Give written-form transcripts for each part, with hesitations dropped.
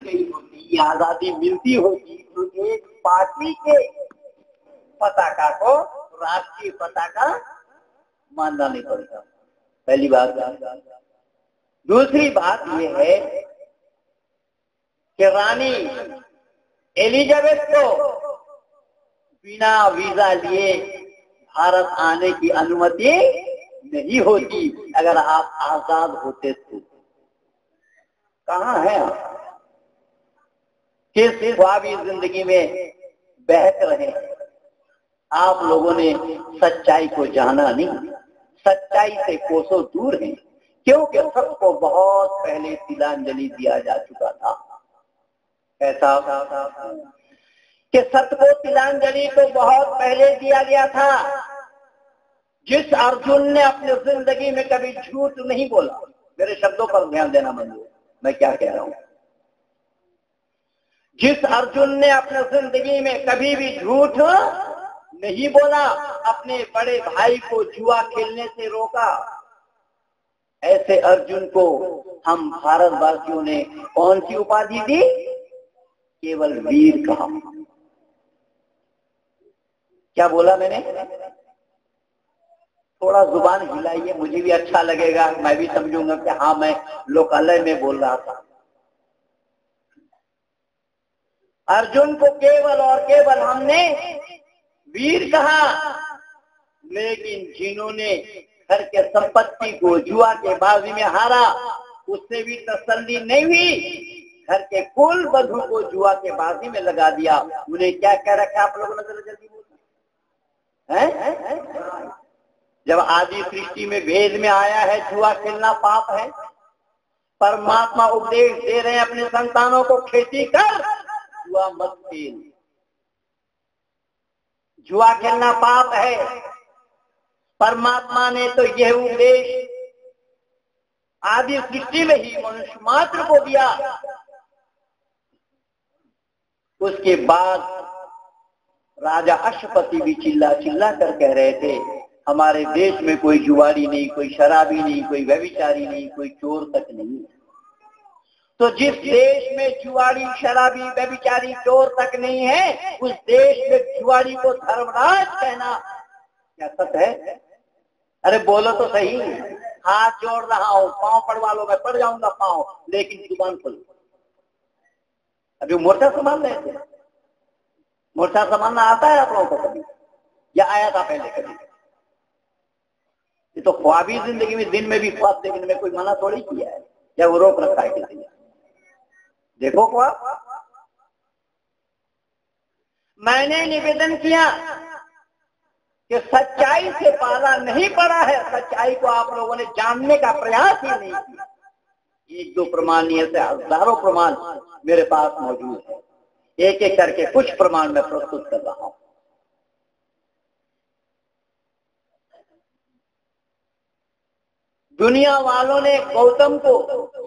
गई होती, ये आजादी मिलती होती तो एक पार्टी के पताका को राष्ट्रीय पताका मानना नहीं पड़ता, पहली बात। दूसरी बात यह है कि रानी एलिजाबेथ को बिना वीजा लिए भारत आने की अनुमति नहीं होती अगर आप आजाद होते तो। कहां है आप? किस ख्वाबी जिंदगी में बहक रहे हैं? आप लोगों ने सच्चाई को जाना नहीं, सच्चाई से कोसों दूर हैं, क्योंकि सबको बहुत पहले तिलांजलि दिया जा चुका था। ऐसा कि सत्य को तिलांजलि तो बहुत पहले दिया गया था। जिस अर्जुन ने अपनी जिंदगी में कभी झूठ नहीं बोला, मेरे शब्दों पर ध्यान देना बंधु, मैं क्या कह रहा हूं। जिस अर्जुन ने अपनी जिंदगी में कभी भी झूठ नहीं बोला, अपने बड़े भाई को जुआ खेलने से रोका, ऐसे अर्जुन को हम भारतवासियों ने कौन सी उपाधि दी? केवल वीर कहा। क्या बोला मैंने? थोड़ा जुबान हिलाइए, मुझे भी अच्छा लगेगा, मैं भी समझूंगा कि हाँ मैं लोकालय में बोल रहा था। अर्जुन को केवल और केवल हमने वीर कहा, लेकिन जिन्होंने घर के संपत्ति को जुआ के बाजी में हारा, उससे भी तसल्ली नहीं हुई, घर के कुल बधू को जुआ के बाजी में लगा दिया। उन्हें क्या कह रखा आप लोगों ने? जरा जल्दी बोलो हैं? जब आदि सृष्टि में भेद में आया है जुआ खेलना पाप है, परमात्मा उपदेश दे रहे हैं अपने संतानों को, खेती कर, जुआ मत खेल। जुआ खेलना पाप है। परमात्मा ने तो यह उपदेश आदि सृष्टि में ही मनुष्य मात्र को दिया। उसके बाद राजा अश्वपति भी चिल्ला चिल्ला कर कह रहे थे, हमारे देश में कोई जुआरी नहीं, कोई शराबी नहीं, कोई व्यभिचारी नहीं, कोई चोर तक नहीं। तो जिस देश में जुआरी, शराबी, व्यभिचारी, चोर तक नहीं है, उस देश में जुआरी को धर्मराज कहना क्या सच है? अरे बोलो तो सही। हाथ जोड़ रहा हूं, पांव पड़वा लो, मैं पड़ जाऊंगा पांव, लेकिन जुबान खोलो। अभी मोर्चा संभाल रहे थे, मोर्चा संभालना आता है आप लोगों को कभी, या आया था पहले कभी? ये तो ख्वाबी जिंदगी में दिन में भी ख्वाब देखने में कोई मना थोड़ी किया है, या वो रोक रखा है किसी ने? देखो ख्वाब। मैंने निवेदन किया कि सच्चाई से पाला नहीं पड़ा है, सच्चाई को आप लोगों ने जानने का प्रयास ही नहीं किया। एक दो प्रमाण नहीं से हजारों प्रमाण मेरे पास मौजूद है, एक एक करके कुछ प्रमाण मैं प्रस्तुत कर रहा हूं। दुनिया वालों ने गौतम को,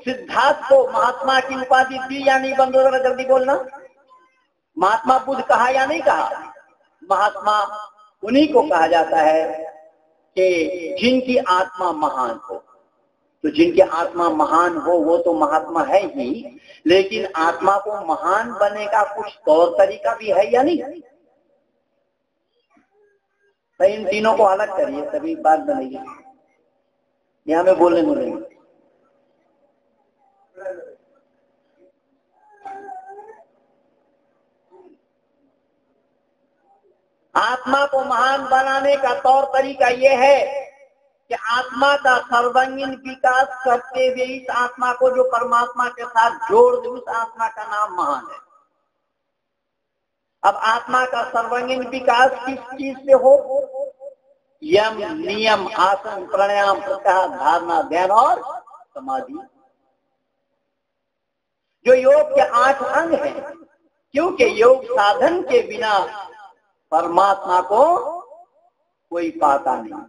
सिद्धार्थ को महात्मा की उपाधि दी या नहीं? बंधु जरा जल्दी बोलना। महात्मा बुद्ध कहा या नहीं कहा? महात्मा उन्हीं को कहा जाता है कि जिनकी आत्मा महान हो। तो जिनकी आत्मा महान हो वो तो महात्मा है ही, लेकिन आत्मा को महान बनने का कुछ तौर तरीका भी है या नहीं? तो इन तीनों को अलग करिए, तभी बात बनेगी। यहां में बोलने मिलेंगे। आत्मा को महान बनाने का तौर तरीका यह है कि आत्मा का सर्वांगीण विकास करते हुए इस आत्मा को जो परमात्मा के साथ जोड़ दे, उस आत्मा का नाम महान है। अब आत्मा का सर्वांगीण विकास किस चीज से हो? यम, नियम, आसन, प्राणायाम, प्रत्याहार, धारणा, ध्यान और समाधि, जो योग के 8 अंग हैं। क्योंकि योग साधन के बिना परमात्मा को कोई पाता नहीं।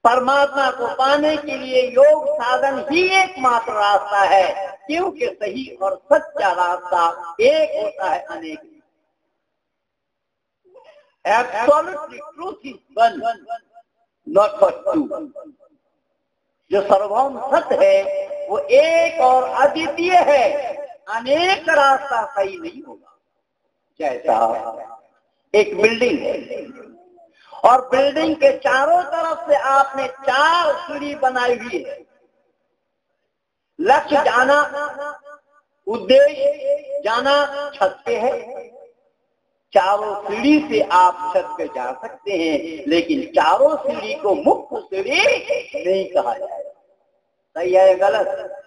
परमात्मा को पाने के लिए योग साधन ही एकमात्र रास्ता है, क्योंकि सही और सच्चा रास्ता एक होता है, अनेक नहीं। Absolutely truth is one, not for two. जो सर्वभौम सत्य है वो एक और अद्वितीय है, अनेक रास्ता सही नहीं होगा। जैसा एक बिल्डिंग है और बिल्डिंग के चारों तरफ से आपने 4 सीढ़ी बनाई हुई है। लक्ष्य जाना, उद्देश्य जाना छत पे है। चारों सीढ़ी से आप छत पे जा सकते हैं, लेकिन चारों सीढ़ी को मुख्य सीढ़ी नहीं कहा जाएगा। सही है या गलत?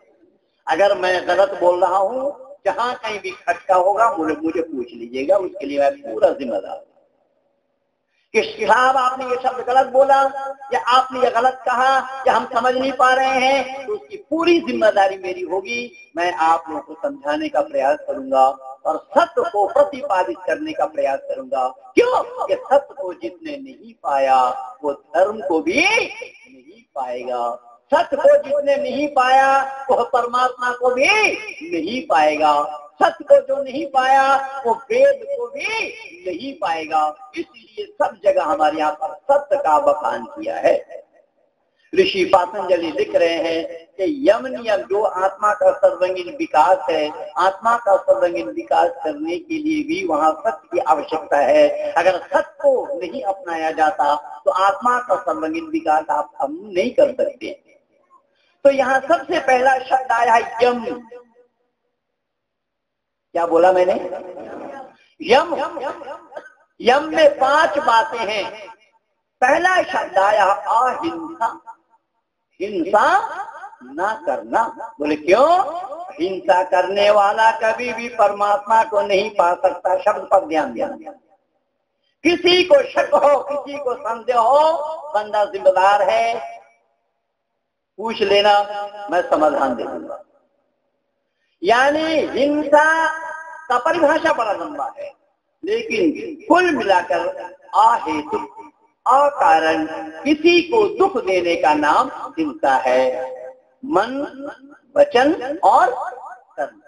अगर मैं गलत बोल रहा हूं, जहां कहीं भी खटका होगा मुझे पूछ लीजिएगा, उसके लिए मैं पूरा जिम्मेदार हूं कि साहब आपने ये शब्द गलत बोला या आपने ये गलत कहा या हम समझ नहीं पा रहे हैं, तो उसकी पूरी जिम्मेदारी मेरी होगी। मैं आप लोगों को समझाने का प्रयास करूंगा और सत्य को प्रतिपादित करने का प्रयास करूंगा। क्यों? कि सत्य को जिसने नहीं पाया वो धर्म को भी नहीं पाएगा। सत्य को जिसने नहीं पाया वो परमात्मा को भी नहीं पाएगा। सत्य को जो नहीं पाया वो वेद को भी नहीं पाएगा। इसलिए सब जगह हमारे यहाँ पर सत्य का बखान किया है। ऋषि पातंजलि लिख रहे हैं कि यम नियम जो आत्मा का सर्वांगीण विकास है, आत्मा का सर्वांगीण विकास करने के लिए भी वहाँ सत्य की आवश्यकता है। अगर सत्य को नहीं अपनाया जाता तो आत्मा का सर्वांगीण विकास आप हम नहीं कर सकते। तो यहाँ सबसे पहला शब्द आया है यम। क्या बोला मैंने? यम। यम में 5 बातें हैं। पहला शब्द आया अहिंसा। हिंसा ना करना। बोले क्यों? हिंसा करने वाला कभी भी परमात्मा को नहीं पा सकता। शब्द पर ध्यान देना। किसी को शक हो, किसी को संदेह हो, बंदा जिम्मेदार है, पूछ लेना, मैं समाधान दे दूंगा। यानी हिंसा का परिभाषा बड़ा लंबा है, लेकिन कुल मिलाकर अहेतु अकारण किसी को दुख देने का नाम हिंसा है। मन, वचन और कर्म।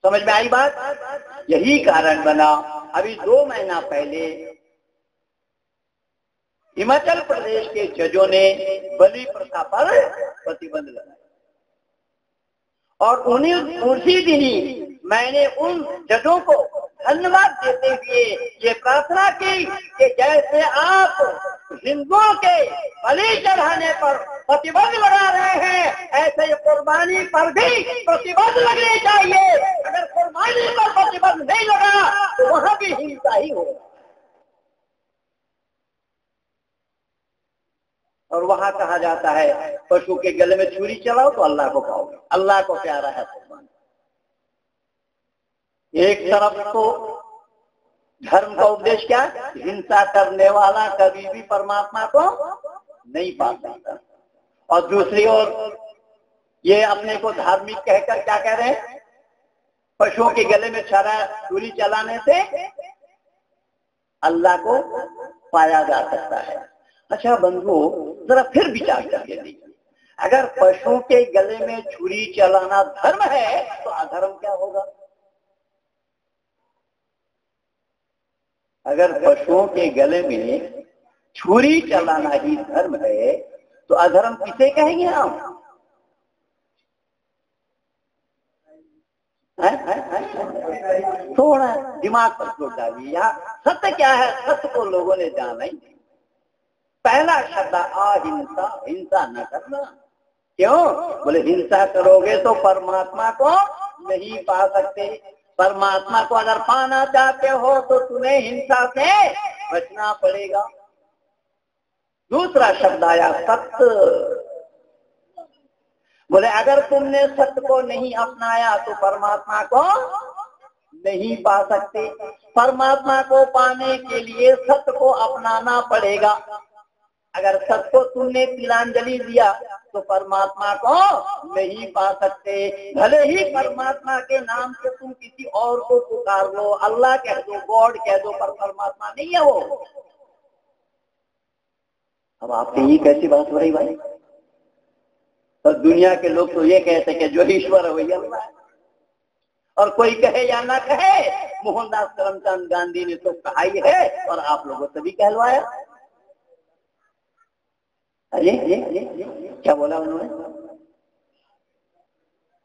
समझ में आई बात? यही कारण बना अभी 2 महीना पहले हिमाचल प्रदेश के जजों ने बलि प्रथा पर प्रतिबंध लगाया और उसी दिन ही मैंने उन जजों को धन्यवाद देते हुए ये प्रार्थना की कि जैसे आप हिंदुओं के बलि चढ़ाने पर प्रतिबंध लगा रहे हैं, ऐसे कुर्बानी पर भी प्रतिबंध लगने चाहिए। अगर कुर्बानी पर प्रतिबंध नहीं लगा तो वहां भी हिंसा ही होगा। और वहां कहा जाता है पशु के गले में छुरी चलाओ तो अल्लाह को पाओगे। अल्लाह को प्यारा है कुर्बानी। एक तरफ तो धर्म का उपदेश क्या? हिंसा करने वाला कभी भी परमात्मा को नहीं पा सकता, और दूसरी ओर ये अपने को धार्मिक कहकर क्या कह रहे हैं? पशुओं के गले में छुरी चलाने से अल्लाह को पाया जा सकता है। अच्छा बंधुओं, जरा फिर विचार करके देखिए, अगर पशुओं के गले में छुरी चलाना धर्म है तो अधर्म क्या होगा? अगर पशुओं के गले में छुरी चलाना ही धर्म है तो अधर्म किसे कहेंगे हम? थोड़ा दिमाग पर जोर डालिए। यहाँ सत्य क्या है, सत्य को लोगों ने जाना ही नहीं। पहला शब्द अहिंसा, हिंसा न करना। क्यों? बोले हिंसा करोगे तो परमात्मा को नहीं पा सकते। परमात्मा को अगर पाना चाहते हो तो तुम्हें हिंसा से बचना पड़ेगा। दूसरा शब्द आया सत्य। बोले अगर तुमने सत्य को नहीं अपनाया तो परमात्मा को नहीं पा सकते। परमात्मा को पाने के लिए सत्य को अपनाना पड़ेगा। अगर सत्य को तुमने तिलांजलि दिया तो परमात्मा को नहीं पा सकते। भले ही परमात्मा के नाम से तुम किसी और को पुकार लो, अल्लाह कह दो, गॉड कह दो, पर परमात्मा नहीं है वो। अब आपकी ये कैसी बात हो रही भाई? तो दुनिया के लोग तो ये कहते कि जो ईश्वर है वही अल्लाह है, और कोई कहे या ना कहे, मोहनदास करमचंद गांधी ने तो कहा ही है और आप लोगों से भी कहलवाया। अरे क्या बोला उन्होंने?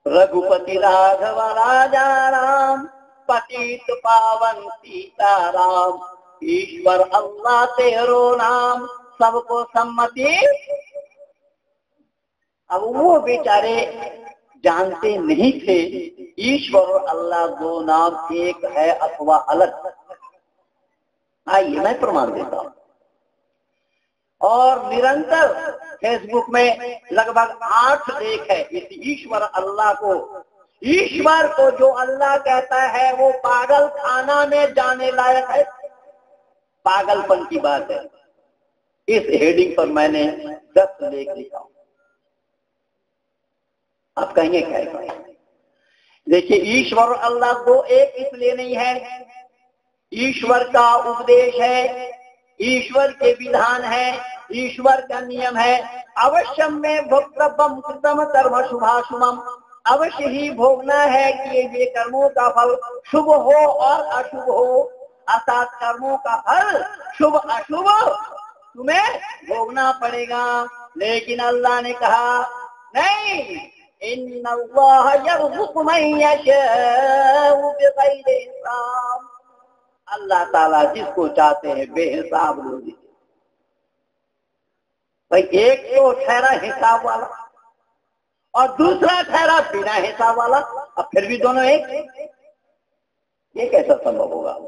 रघुपति राघव राजा राम, पतित पावन सीताराम, ईश्वर अल्लाह तेरो नाम, सबको सम्मति। अब वो बेचारे जानते नहीं थे ईश्वर और अल्लाह दो नाम एक है अथवा अलग। आइए मैं प्रमाण देता हूं। और निरंतर फेसबुक में लगभग 8 लेख है इस ईश्वर अल्लाह को। ईश्वर को जो अल्लाह कहता है वो पागल खाना में जाने लायक है, पागलपन की बात है। इस हेडिंग पर मैंने 10 लेख लिखा। आप कहेंगे क्या है? देखिए, ईश्वर और अल्लाह दो एक इसलिए नहीं है, ईश्वर का उपदेश है, ईश्वर के विधान है, ईश्वर का नियम है। अवश्यम में भोक्तव्यम कृतम कर्म शुभाशुभम, अवश्य ही भोगना है कि ये कर्मों का फल शुभ हो और अशुभ हो, अर्थात कर्मों का फल शुभ अशुभ तुम्हें भोगना पड़ेगा। लेकिन अल्लाह ने कहा नहीं, इन्नल्लाह यर्ज़ुक़ु मन यशाअ बिग़ैरि हिसाब, अल्लाह ताला जिसको चाहते हैं बेहिसाब रोज़ी देते। भाई एक तो ठहरा हिसाब वाला और दूसरा ठहरा बिना हिसाब वाला, अब फिर भी दोनों एक, ये कैसा संभव होगा?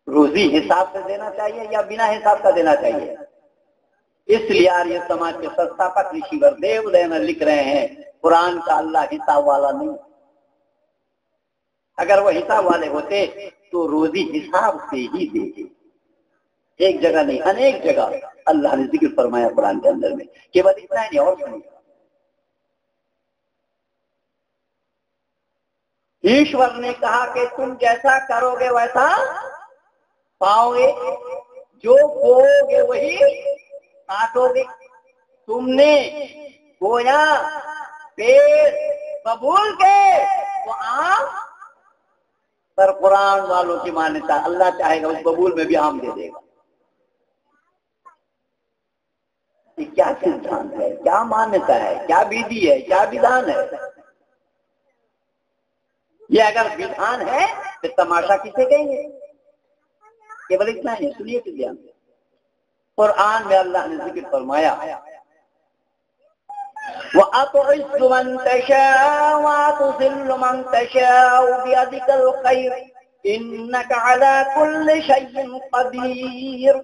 रोजी हिसाब से देना चाहिए या बिना हिसाब का देना चाहिए? इसलिए आर्य समाज के संस्थापक ऋषि वरदेव दयानंद लिख रहे हैं, कुरान का अल्लाह हिसाब वाला नहीं। अगर वो हिसाब वाले होते तो रोजी हिसाब से ही देते। एक जगह नहीं, अनेक जगह अल्लाह ने जिक्र फरमाया कुरान के अंदर में। केवल इतना ही नहीं, और सुनिए, ईश्वर ने कहा कि तुम जैसा करोगे वैसा पाओगे, जो बोओगे वही काटोगे। तुमने बोया पेड़ कबूल के तो आम, पर कुरान वालों की मान्यता अल्लाह चाहेगा उस कबूल में भी आम दे देगा। ये क्या सिद्धांत है, क्या मान्यता है, क्या विधि है, क्या विधान है? ये अगर विधान है तो तमाशा किसे कहेंगे? केवल इतना ही सुनिए कि ध्यान से, कुरान में अल्लाह ने जिक्र फरमाया, वअतुइज़्ज़ु मन तशाअ वअतुज़िल्लु मन तशाअ बियदिकल खैर इन्नका अला कुल्लि शैइन कदीर।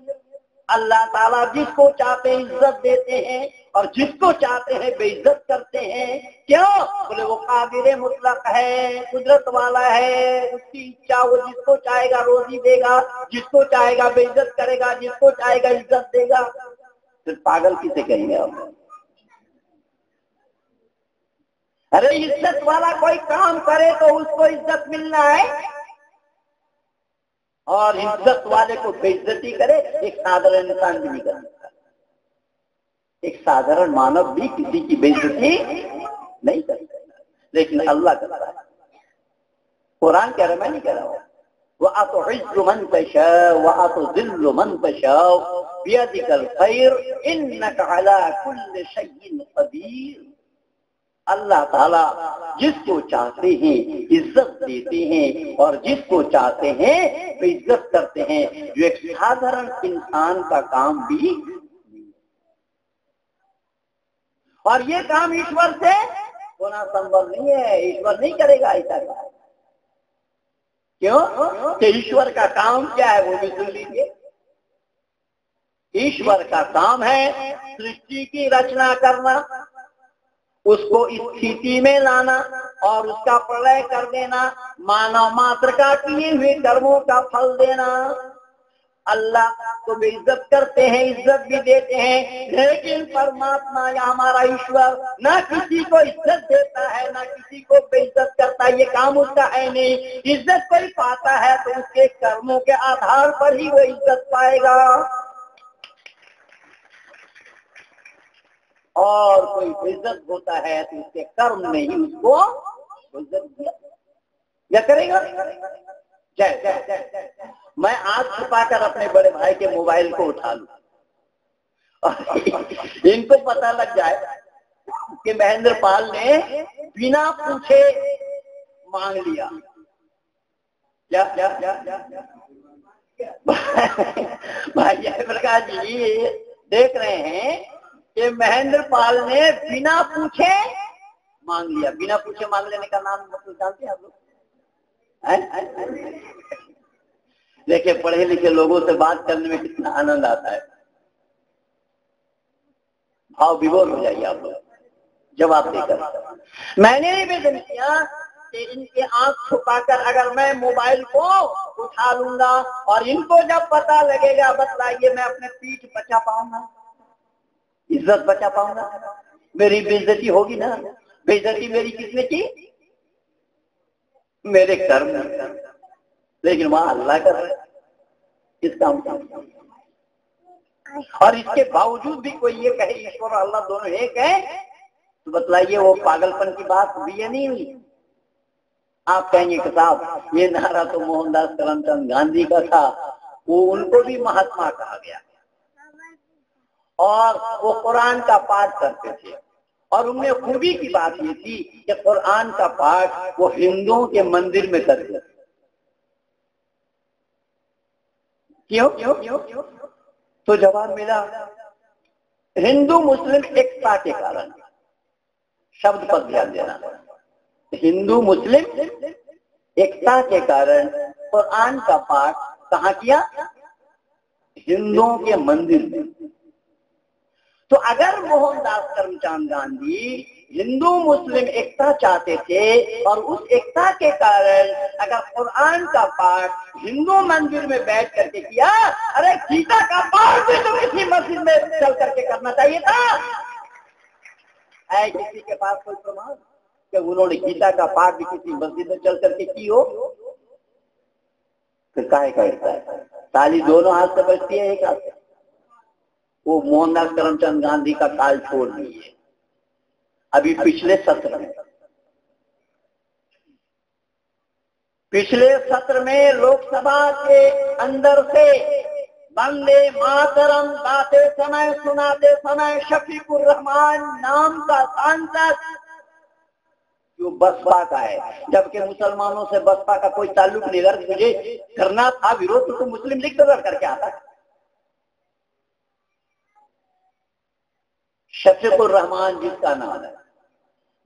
अल्लाह ताला जिसको चाहते हैं इज्जत देते हैं और जिसको चाहते हैं बेइज्जत करते हैं। क्यों? बोले वो कादिर मुतलक है, कुदरत वाला है, उसकी इच्छा, वो जिसको चाहेगा रोजी देगा, जिसको चाहेगा बेइज्जत करेगा, जिसको चाहेगा इज्जत देगा। फिर पागल किसे कहेंगे आप? अरे इज्जत वाला कोई काम करे तो उसको इज्जत मिलना है, और इज्जत वाले को बेइज्जती करे एक साधारण इंसान भी नहीं कर सकता। एक साधारण मानव भी किसी की बेइज्जती नहीं कर सकता, लेकिन अल्लाह करता है। कुरान कह रहा है, मैं नहीं कह रहा हूं। वअतुइज़्ज़ु मन तशाअ वअतुज़िल्लु मन तशाअ बियदिकल खैर इन्नका अला कुल्लि शैइन कदीर। अल्लाह ताला जिसको चाहते हैं इज्जत देते हैं और जिसको चाहते हैं वे इज्जत करते हैं, जो एक साधारण इंसान का काम भी। और ये काम ईश्वर से होना संभव नहीं है, ईश्वर नहीं करेगा ऐसा काम। क्यों? कि ईश्वर का काम क्या है वो भी सुन लीजिए। ईश्वर का काम है सृष्टि की रचना करना, उसको स्थिति में लाना और उसका प्रलय कर देना, मानव मात्र का किए हुए कर्मों का फल देना। अल्लाह को भी इज्जत करते हैं, इज्जत भी देते हैं, लेकिन परमात्मा या हमारा ईश्वर ना किसी को इज्जत देता है ना किसी को बेइज्जत करता है। ये काम उसका है नहीं। इज्जत कोई पाता है तो उसके कर्मों के आधार पर ही वो इज्जत पाएगा, और कोई इज्जत होता है तो उसके कर्म में ही उसको इज्जत दिया क्या करेगा। जय जय जय। मैं आग छुपाकर अपने बड़े भाई के मोबाइल को उठा लूं और इनको पता लग जाए कि महेंद्र पाल ने बिना पूछे मांग लिया। क्या क्या क्या क्या भाई जयप्रकाश जी देख रहे हैं कि महेंद्र पाल ने बिना पूछे मांग लिया। बिना पूछे मांग लेने का नाम मतलब जानते हैं आप लोग? देखिए, पढ़े लिखे लोगों से बात करने में कितना आनंद आता है। भाव विभोर हो जाइए आप लोग जवाब देकर। मैंने निवेदन किया कि इनके आंख छुपाकर अगर मैं मोबाइल को उठा लूंगा और इनको जब पता लगेगा, बतलाइए मैं अपने पीठ बचा पाऊंगा, इज्जत बचा पाऊंगा? मेरी बेइज्जती होगी ना। बेइज्जती मेरी किसने की? मेरे कर्म। लेकिन वहां अल्लाह कर रहे इस काम का। और इसके बावजूद भी कोई ये कहे ईश्वर अल्लाह दोनों एक है, तो बतलाइए वो पागलपन की बात हुई या नहीं हुई? आप कहेंगे कि साहब ये नारा तो मोहनदास करमचंद गांधी का था, वो उनको भी महात्मा कहा गया और वो कुरान का पाठ करते थे। और उनमें खूबी की बात ये थी कि कुरान का पाठ वो हिंदुओं के मंदिर में करते थे। क्यों क्यों क्यों क्यों? तो जवाब मिला हिंदू मुस्लिम एकता के कारण। शब्द पर ध्यान देना, हिंदू मुस्लिम एकता के कारण कुरान का पाठ कहाँ किया? हिंदुओं के मंदिर में। तो अगर मोहनदास करमचंद गांधी हिंदू मुस्लिम एकता चाहते थे और उस एकता के कारण अगर कुरान का पाठ हिंदू मंदिर में बैठ करके किया, अरे गीता का पाठ भी तो किसी मस्जिद में चल करके करना चाहिए था। है किसी के पास कोई प्रमाण कि उन्होंने गीता का पाठ भी किसी मस्जिद में चल करके की हो? फिर काहे करता है? ताली दोनों हाथ से बजती है, एक हाथ से। वो मोहनदास करमचंद गांधी का काल छोड़ दीजिए। अभी पिछले सत्र में लोकसभा के अंदर से वंदे मातरम गाते समय, सुनाते समय शफीकुर रहमान नाम का सांसद जो बसपा का है, जबकि मुसलमानों से बसपा का कोई ताल्लुक नहीं। अगर तुझे करना था विरोध तो मुस्लिम लीग से करके आता। शफीकुर रहमान जिसका नाम है,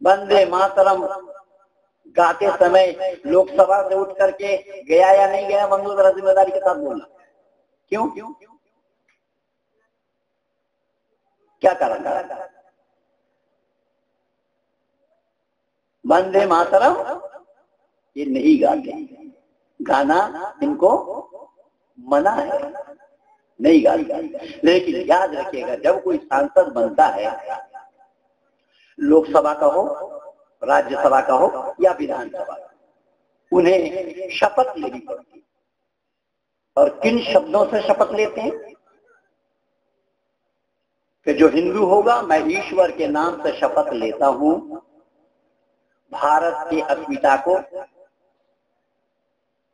वंदे मातरम गाते समय लोकसभा से उठ करके गया या नहीं गया, मंजूर जरा जिम्मेदारी के साथ बोलना। क्यों क्यों क्या कारण? वंदे मातरम ये नहीं गाते, गाना इनको मना है, नहीं गाते। लेकिन याद रखिएगा, जब कोई सांसद बनता है, लोकसभा का हो, राज्यसभा का हो या विधानसभा का, उन्हें शपथ लेनी पड़ती। और किन शब्दों से शपथ लेते हैं? कि जो हिंदू होगा, मैं ईश्वर के नाम से शपथ लेता हूं भारत की अस्मिता को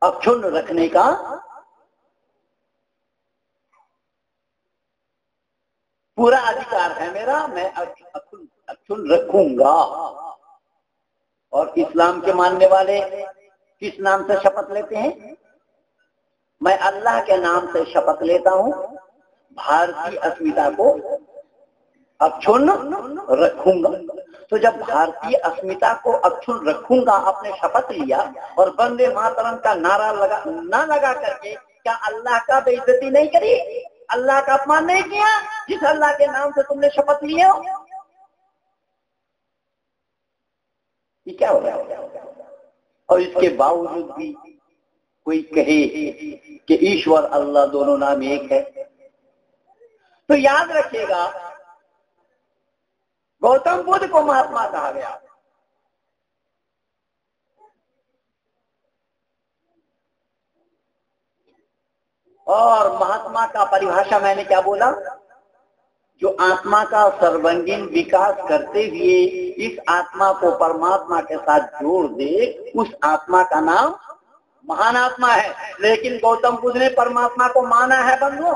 अक्षुण्ण रखने का पूरा अधिकार है मेरा, मैं अक्षुण्ण रखूंगा। और इस्लाम के मानने वाले किस नाम से शपथ लेते हैं? मैं अल्लाह के नाम से शपथ लेता हूं भारतीय अस्मिता को अक्षुण्ण रखूंगा। तो जब भारतीय अस्मिता को अक्षुण्ण रखूंगा आपने शपथ लिया और वंदे मातरम का नारा लगा करके क्या अल्लाह का बेइज्जती नहीं करी? अल्लाह का अपमान नहीं किया जिस अल्लाह के नाम से तुमने शपथ लिए हो? ये क्या हो रहा है? और इसके बावजूद भी कोई कहे कि ईश्वर अल्लाह दोनों नाम एक है। तो याद रखिएगा, गौतम बुद्ध को महात्मा कहा गया। और महात्मा का परिभाषा मैंने क्या बोला? जो आत्मा का सर्वांगीण विकास करते हुए इस आत्मा को परमात्मा के साथ जोड़ दे, उस आत्मा का नाम महान आत्मा है। लेकिन गौतम बुद्ध ने परमात्मा को माना है बंधुओं?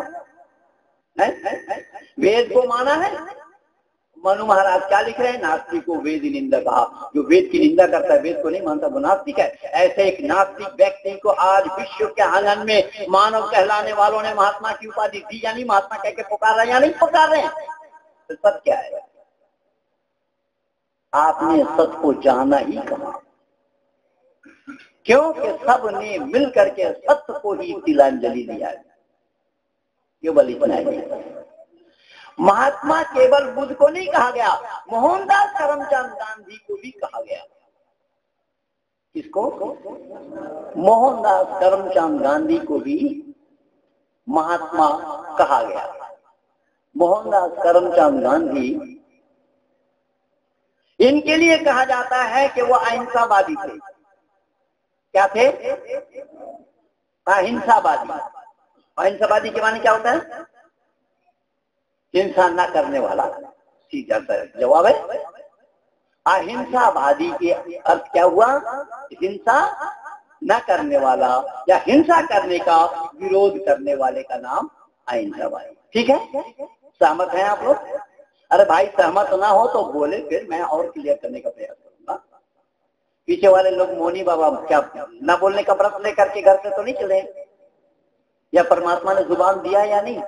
वेद को माना है, मनु महाराज क्या लिख रहे हैं? नास्तिक को वेद निंदा कहा। जो वेद की निंदा करता है, वेद को नहीं मानता, वो नास्तिक है। ऐसे एक नास्तिक व्यक्ति को आज विश्व के आंगन में मानव कहलाने वालों ने महात्मा की उपाधि दी, यानी महात्मा कह के पुकार रहे हैं या नहीं पुकार रहे हैं? तो सत्य क्या है? आपने सत्य को जाना ही कहा, क्योंकि सब ने मिल करके सत्य को ही तिलांजलि दिया है। केवल इतना ही, महात्मा केवल बुद्ध को नहीं कहा गया, मोहनदास करमचंद गांधी को भी कहा गया। किसको? मोहनदास करमचंद गांधी को भी महात्मा कहा गया। मोहनदास करमचंद गांधी, इनके लिए कहा जाता है कि वो अहिंसावादी थे। क्या थे? अहिंसावादी। अहिंसावादी के माने क्या होता है? हिंसा न करने वाला। सीधा सा जवाब है। अहिंसावादी के अर्थ क्या हुआ? हिंसा न करने वाला या हिंसा करने का विरोध करने वाले का नाम अहिंसावादी। ठीक है, सहमत हैं आप लोग? अरे भाई सहमत ना हो तो बोले, फिर मैं और क्लियर करने का प्रयास करूंगा। पीछे वाले लोग मोनी बाबा क्या ना बोलने का व्रत लेकर के घर से तो नहीं चले? या परमात्मा ने जुबान दिया या नहीं?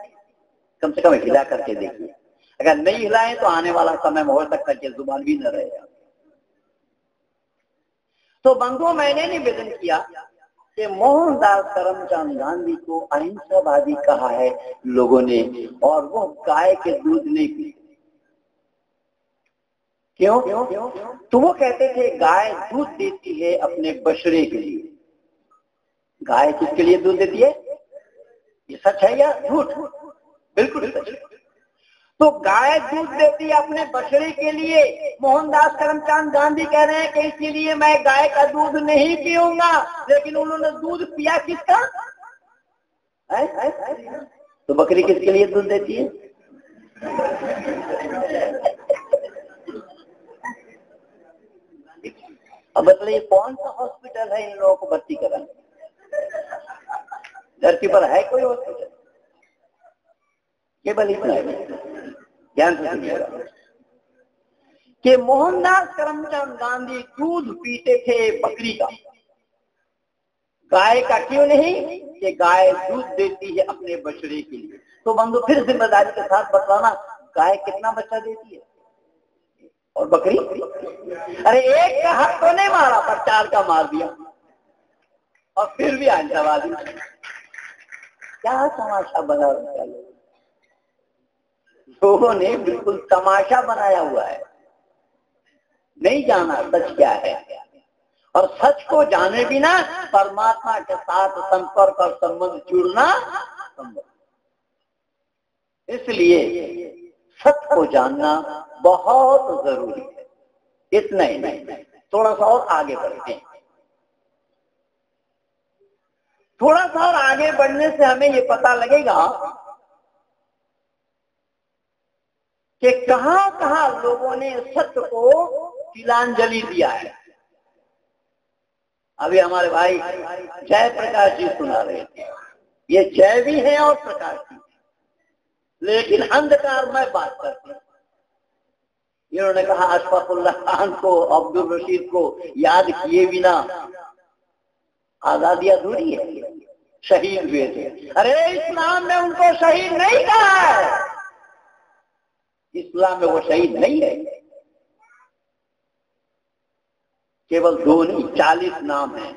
कम से कम हिला करके देखिए। अगर नहीं हिलाए तो आने वाला समय में हो सकता है कि जुबान भी न रहेगा। तो बंधुओं, मैंने निवेदन किया कि मोहनदास करमचंद गांधी को अहिंसावादी कहा है लोगों ने, और वो गाय के दूध नहीं पी। क्यों? तो वो कहते थे गाय दूध देती है अपने बछड़े के लिए। गाय किसके लिए दूध देती है? ये सच है या झूठ? बिल्कुल सच। तो गाय दूध देती है अपने बछड़े के लिए। मोहनदास करमचंद गांधी कह रहे हैं कि इसीलिए मैं गाय का दूध नहीं पीऊंगा। लेकिन उन्होंने दूध पिया किसका? है? तो बकरी किसके लिए दूध देती है? अब बताइए कौन सा हॉस्पिटल है इन लोगों को भर्ती कराने? धरती पर है कोई हॉस्पिटल? केवल इतना ध्यान से सुनिएगा कि मोहनदास करमचंद गांधी दूध पीते थे बकरी का, गाय का क्यों नहीं? कि गाय दूध देती है अपने बछड़े के लिए। तो बंधु फिर जिम्मेदारी के साथ बताना, गाय कितना बच्चा देती है और बकरी? अरे एक का हाथ तो नहीं मारा, पर 4 का मार दिया, और फिर भी आंजावादी। क्या तमाशा बना रखा है लोगों ने, बिल्कुल तमाशा बनाया हुआ है। नहीं जाना सच क्या है, और सच को जाने बिना परमात्मा के साथ संपर्क और संबंध जुड़ना संभव। इसलिए सत्य को जानना बहुत जरूरी है। इतना ही नहीं, थोड़ा सा और आगे बढ़ते हैं। थोड़ा सा और आगे बढ़ने से हमें ये पता लगेगा कि कहां कहां लोगों ने सत्य को तिलांजलि दिया है। अभी हमारे भाई जय प्रकाश जी सुना रहे थे। ये जय भी है और प्रकाश भी, लेकिन अंधकार में बात करते हैं। इन्होंने कहा अशफाकुल्लाह खान को, अब्दुल रशीद को याद किए बिना आजादी अधूरी है। शहीद हुए थे। अरे इस्लाम में उनको शहीद नहीं कहा है। इस्लाम में वो शहीद नहीं है। केवल 2 नहीं, 40 नाम है।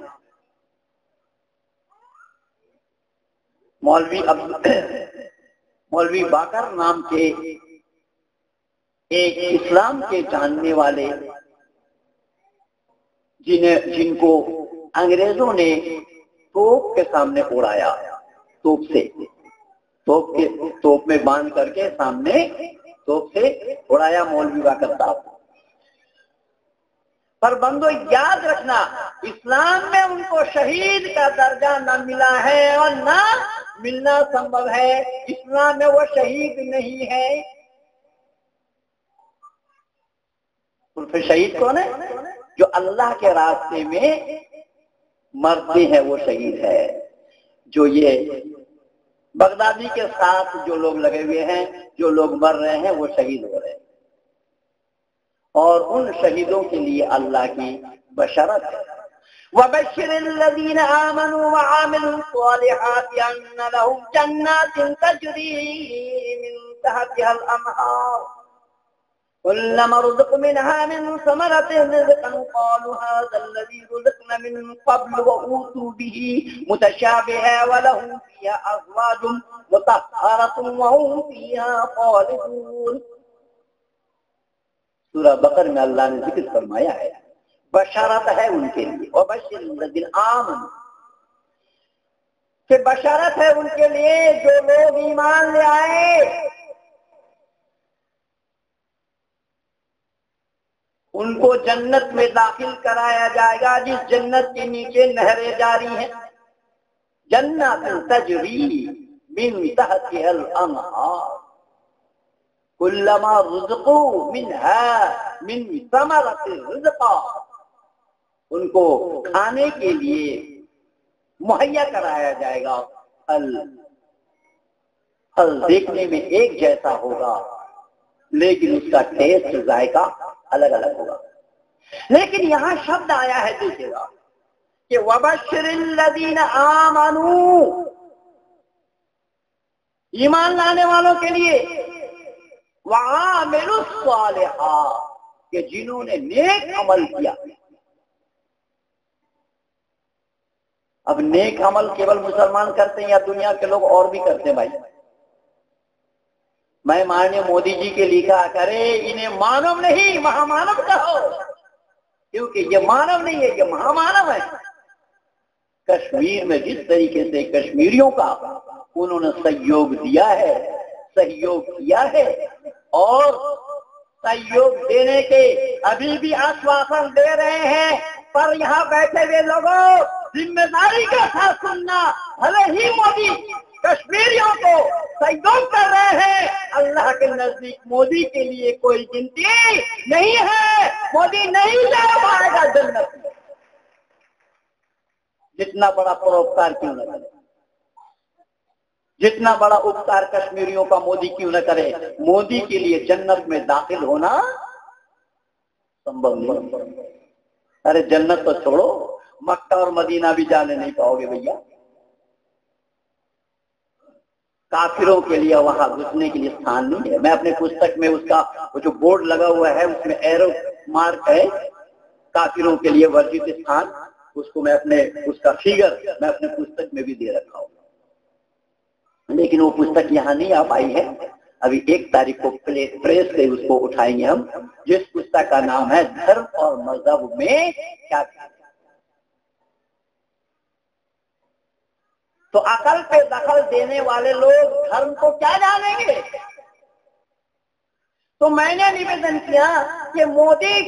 मौलवी बाकर नाम के एक इस्लाम के जानने वाले, जिनको अंग्रेजों ने तोप के सामने उड़ाया, तोप से, तोप में बांध करके सामने तोप से उड़ाया मौलवी बाकर साहब। पर बंदो याद रखना, इस्लाम में उनको शहीद का दर्जा न मिला है और न मिलना संभव है। इस्लाम में वो शहीद नहीं है। तो फिर शहीद कौन है? जो अल्लाह के रास्ते में मरते हैं वो शहीद है। जो ये बगदादी के साथ जो लोग लगे हुए हैं, जो लोग मर रहे हैं, वो शहीद हो रहे हैं। और उन शहीदों के लिए अल्लाह की बशरत है। वबश्शिरिल्लज़ीन आमनू व आमिलुस्सॉलिहाति अन्ना लहुम जन्नातिन तजरी मिन तहतिहल अनहार कुल्लमा रुज़िक़ू मिनहा मिन समरतिन रिज़क़न क़ालू हाज़ाल्लज़ी रुज़िक़ना मिन क़ब्ल व ऊतू बिही मुतशाबिहा व लहुम फ़ीहा अज़वाजुन मुतह्हरतुन व हुम फ़ीहा ख़ालिदून। सूरह बकर में अल्लाह ने जिक्र फरमाया है, बशारत है उनके लिए। और बशरिल्लज़ीन आमनू, कि बशारत है उनके लिए जो लोग ईमान ले आए, उनको जन्नत में दाखिल कराया जाएगा जिस जन्नत के नीचे नहरें जारी हैं। जन्नतुन तजरी मिन तहतिहल अनहार कुल्लमा रुज़िक़ू मिनहा मिन समरतिर रिज़क़ा, उनको खाने के लिए मुहैया कराया जाएगा फल। फल देखने में एक जैसा होगा लेकिन उसका टेस्ट, जायका अलग अलग होगा। लेकिन यहाँ शब्द आया है देखिएगा कि वबश्शिरिल्लज़ीन आमनू, ईमान लाने वालों के लिए, व आमिलुस्सॉलिहात, कि जिन्होंने नेक अमल किया। अब नेक अमल केवल मुसलमान करते हैं या दुनिया के लोग और भी करते हैं? भाई, मैं माननीय मोदी जी के लिखा करे इन्हें मानव नहीं महामानव कहो, क्योंकि ये मानव नहीं है, ये महामानव है। कश्मीर में जिस तरीके से कश्मीरियों का उन्होंने सहयोग दिया है, सहयोग किया है, और सहयोग देने के अभी भी आश्वासन दे रहे हैं, पर यहाँ बैठे हुए लोगों जिम्मेदारी के साथ सुनना, भले ही मोदी कश्मीरियों को सहयोग कर रहे हैं, अल्लाह के नजदीक मोदी के लिए कोई गिनती नहीं है। मोदी नहीं जा पाएगा जन्नत में, जितना बड़ा परोपकार क्यों न करे, जितना बड़ा उपकार कश्मीरियों का मोदी क्यों न करे, मोदी के लिए जन्नत में दाखिल होना संभव नहीं। अरे जन्नत तो छोड़ो, मक्का और मदीना भी जाने नहीं पाओगे भैया। काफिरों के लिए वहां घुसने के लिए स्थान नहीं है। मैं अपने पुस्तक में उसका वो जो बोर्ड लगा हुआ है उसमें एरो मार्क है, काफिरों के लिए वर्जित स्थान, उसको मैं अपने उसका फिगर मैं अपने पुस्तक में भी दे रखा हूं। लेकिन वो पुस्तक यहाँ नहीं आ पाई है। अभी 1 तारीख को प्रेस से उसको उठाएंगे हम, जिस पुस्तक का नाम है धर्म और मजहब में क्या। तो अकल पे दखल देने वाले लोग धर्म को क्या जानेंगे। तो मैंने निवेदन किया कि मोदी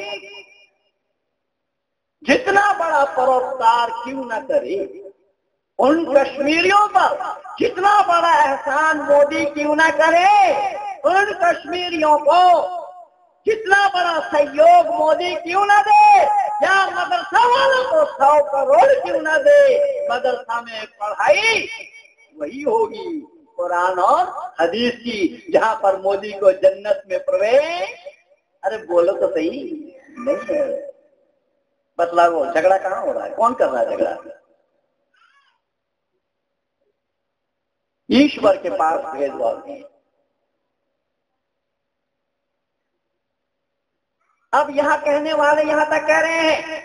जितना बड़ा परोपकार क्यों न करे, उन कश्मीरियों पर जितना बड़ा एहसान मोदी क्यों न करे, उन कश्मीरियों को जितना बड़ा सहयोग मोदी क्यों न दे, या मदरसा वालों को 100 करोड़ क्यों न दे, मदरसा में पढ़ाई वही होगी कुरान और हदीस की, जहां पर मोदी को जन्नत में प्रवेश। अरे बोलो तो सही, नहीं है बतलाओ, झगड़ा कहाँ हो रहा है, कौन कर रहा है झगड़ा? ईश्वर के पास भेदभाव नहीं। अब यहाँ कहने वाले यहाँ तक कह रहे हैं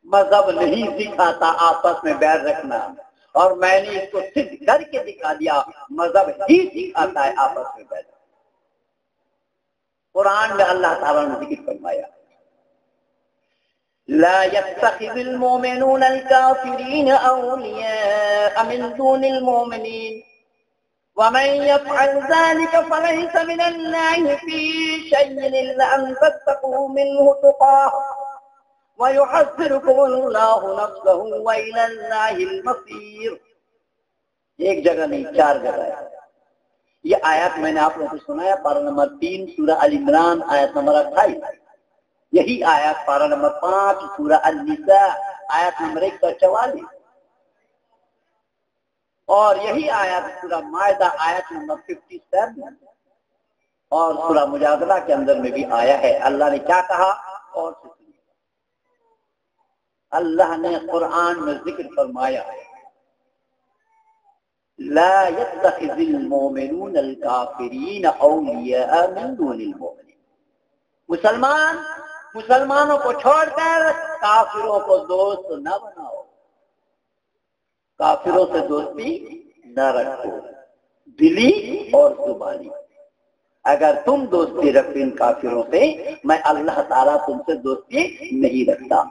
मजहब नहीं सिखाता आपस में बैर रखना, और मैंने इसको सिद्ध करके दिखा दिया, मजहब ही सिखाता है आपस में बैर। कुरान में अल्लाह ताला ने जिक्र फरमाया, ला यत्तखिज़ुल मुमिनून अल काफिरीन औलिया मिन दूनिल मुमिनीन वमन यफ़अल ज़ालिका फलैसा मिनल्लाहि फ़ी शैइन इल्ला अन तत्तक़ू मिन्हु तुक़ाह व युहज़्ज़िरुकुमुल्लाहु नफ़्सहु व इलल्लाहिल मसीर। एक जगह नहीं, 4 जगह है ये आयत। मैंने आप लोगों को सुनाया, पारा नंबर 3 सूरह अल इमरान आयत नंबर 28। यही आयत पारा नंबर 5 सूरह अन-निसा आयत नंबर 144, और यही आयत सूरह माइदा आयत नंबर 57। और सूरह मुजादला के अंदर में भी आया है। अल्लाह ने क्या कहा और अल्लाह ने कुरान में जिक्र फरमाया, ला यत्तखिज़िल मोमिनूनल काफिरीन औलिया मिन दूनिल मोमिनीन। मुसलमानों को छोड़कर काफिरों को दोस्त न बनाओ, काफिरों से दोस्ती न रखो, दिली और जुबानी। अगर तुम दोस्ती रखते इन काफिरों से, मैं अल्लाह ताला तुमसे दोस्ती नहीं रखता।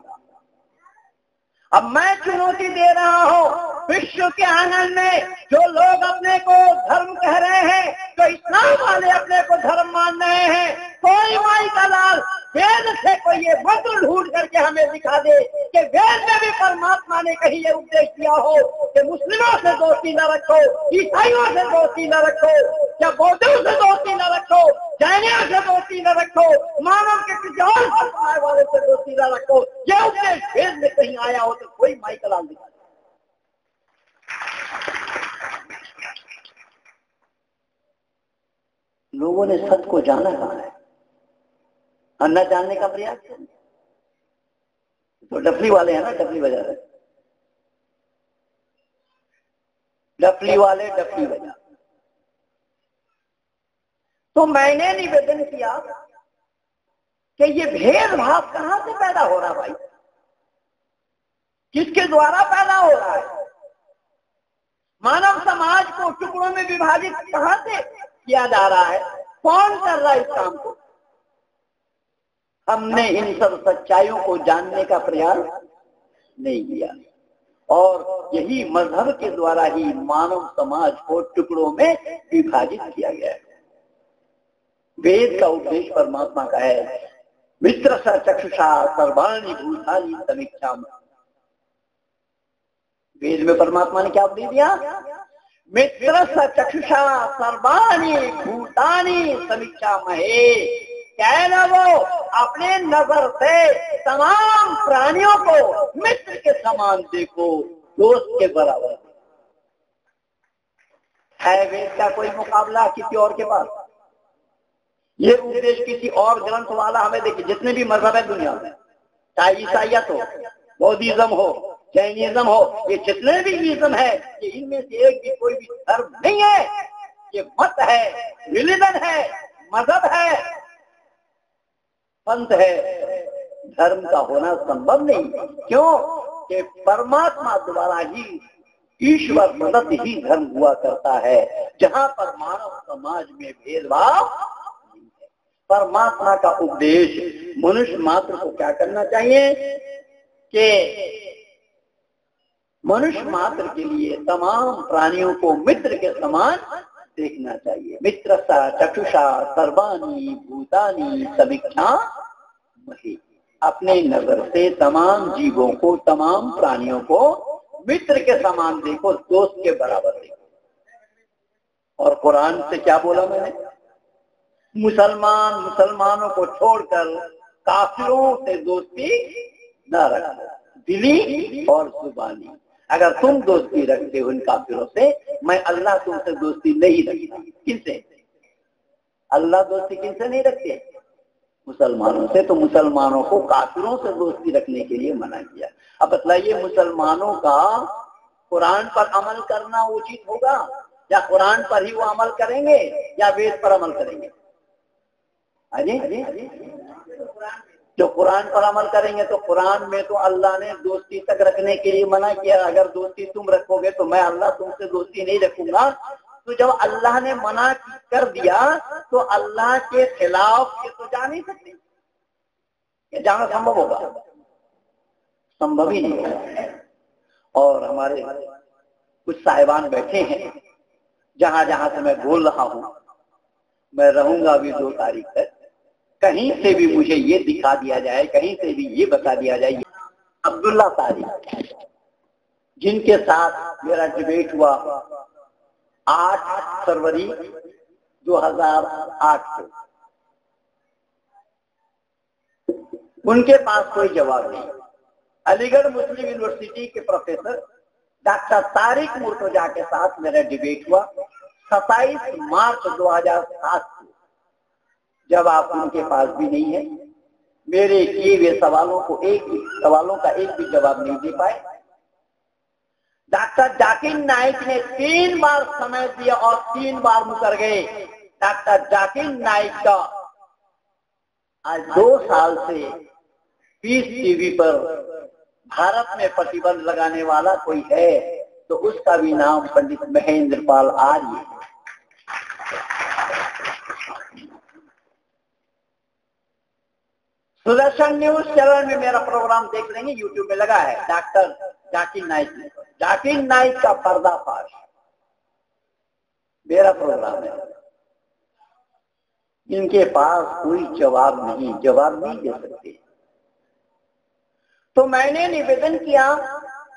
अब मैं चुनौती दे रहा हूं विश्व के आंगन में, जो लोग अपने को धर्म कह रहे हैं, जो इस्लाम वाले अपने को धर्म मान रहे हैं, कोई माई का लाल वेद से कोई ये मंत्र ढूंढ करके हमें दिखा दे कि वेद में भी परमात्मा ने कहीं ये उपदेश दिया हो कि मुस्लिमों से दोस्ती न रखो, ईसाइयों से दोस्ती न रखो, या बौद्धों से दोस्ती न रखो, जैनियों से दोस्ती न रखो, मानव के किसी और संप्रदाय वाले से दोस्ती न रखो। ये उपदेश वेद में कहीं आया हो तो कोई माई का लाल दिखा दे। लोगों ने सत्य को जाना कहा है, अन्ना जानने का प्रयास करें। तो डफली वाले हैं ना, डफली बजा रहे, डफली वाले डफली बजा। तो मैंने निवेदन किया कि ये भेदभाव कहां से पैदा हो रहा भाई, किसके द्वारा पैदा हो रहा है? मानव समाज को टुकड़ों में विभाजित कहां से किया जा रहा है? कौन कर रहा है इस काम को? हमने इन सब सच्चाइयों को जानने का प्रयास नहीं किया, और यही मजहब के द्वारा ही मानव समाज को टुकड़ों में विभाजित किया गया है। वेद का उपदेश परमात्मा का है, मित्र स चक्षुषा सर्वाणि भूतानि समीक्षा। वेद में परमात्मा ने क्या उपदेश दिया? मित्र स चक्षुषा सर्वाणि भूतानि समीक्षा महे। क्या है ना, वो अपने नजर से तमाम प्राणियों को मित्र के समान देखो, दोस्त के बराबर है। वेद का कोई मुकाबला किसी और के पास? ये उपदेश किसी और ग्रंथ वाला हमें देखिए, जितने भी मजहब है दुनिया में, चाहे ईसाइयत हो, बौद्धिज्म हो, जैनिज्म हो, ये जितने भी इज्म है, ये इनमें से एक भी कोई भी धर्म नहीं है। ये मत है, रिलीजन है, मजहब है, पंथ है। धर्म का होना संभव नहीं। क्यों? कि परमात्मा द्वारा ही, ईश्वर मदद ही धर्म हुआ करता है, जहां पर मानव समाज में भेदभाव नहीं है। परमात्मा का उपदेश मनुष्य मात्र को क्या करना चाहिए कि मनुष्य मात्र के लिए तमाम प्राणियों को मित्र के समान देखना चाहिए। मित्र सा चक्षुषा सर्वाणि भूतानि समीक्षा महि। अपने नजर से तमाम जीवों को, तमाम प्राणियों को मित्र के समान देखो, दोस्त के बराबर देखो। और कुरान से क्या बोला मैंने? मुसलमानों को छोड़कर काफिरों से दोस्ती न रखो, दिली और जुबानी। अगर तुम दोस्ती रखते हो इन काफिरों से, मैं अल्लाह तुमसे दोस्ती नहीं रखता। किनसे? अल्लाह दोस्ती किनसे नहीं रखते? मुसलमानों से। तो मुसलमानों को काफिरों से दोस्ती रखने के लिए मना किया। अब बतलाइए, मुसलमानों का कुरान पर अमल करना उचित होगा, या कुरान पर ही वो अमल करेंगे, या वेद पर अमल करेंगे? अरे जो कुरान पर अमल करेंगे, तो कुरान में तो अल्लाह ने दोस्ती तक रखने के लिए मना किया। अगर दोस्ती तुम रखोगे तो मैं अल्लाह तुमसे दोस्ती नहीं रखूंगा। तो जब अल्लाह ने मना कर दिया तो अल्लाह के खिलाफ ये तो जा नहीं सकते। ये जाना संभव होगा? संभव ही नहीं है। और हमारे कुछ साहिबान बैठे हैं, जहां जहां से मैं बोल रहा हूं, मैं रहूंगा अभी 2 तारीख तक। कहीं से भी मुझे ये दिखा दिया जाए, कहीं से भी ये बता दिया जाए, अब्दुल्ला तारिक जिनके साथ मेरा डिबेट हुआ 8 फरवरी 2008 को, उनके पास कोई जवाब नहीं। अलीगढ़ मुस्लिम यूनिवर्सिटी के प्रोफेसर डॉक्टर तारिक मुर्तजा के साथ मेरा डिबेट हुआ 27 मार्च 2007 को। जवाब उनके पास भी नहीं है। मेरे किए हुए सवालों का एक भी जवाब नहीं दे पाए। डॉक्टर जाकिर नाइक ने 3 बार समय दिया और 3 बार मुकर गए। डॉक्टर जाकिर नाइक का आज 2 साल से पीस टीवी पर भारत में प्रतिबंध लगाने वाला कोई है तो उसका भी नाम पंडित महेंद्र पाल आर्य है। सुदर्शन न्यूज चैनल में मेरा प्रोग्राम देख लेंगे, यूट्यूब में लगा है, डॉक्टर जाकिर नाइक का पर्दाफाश मेरा प्रोग्राम है। इनके पास कोई जवाब नहीं दे सकते। तो मैंने निवेदन किया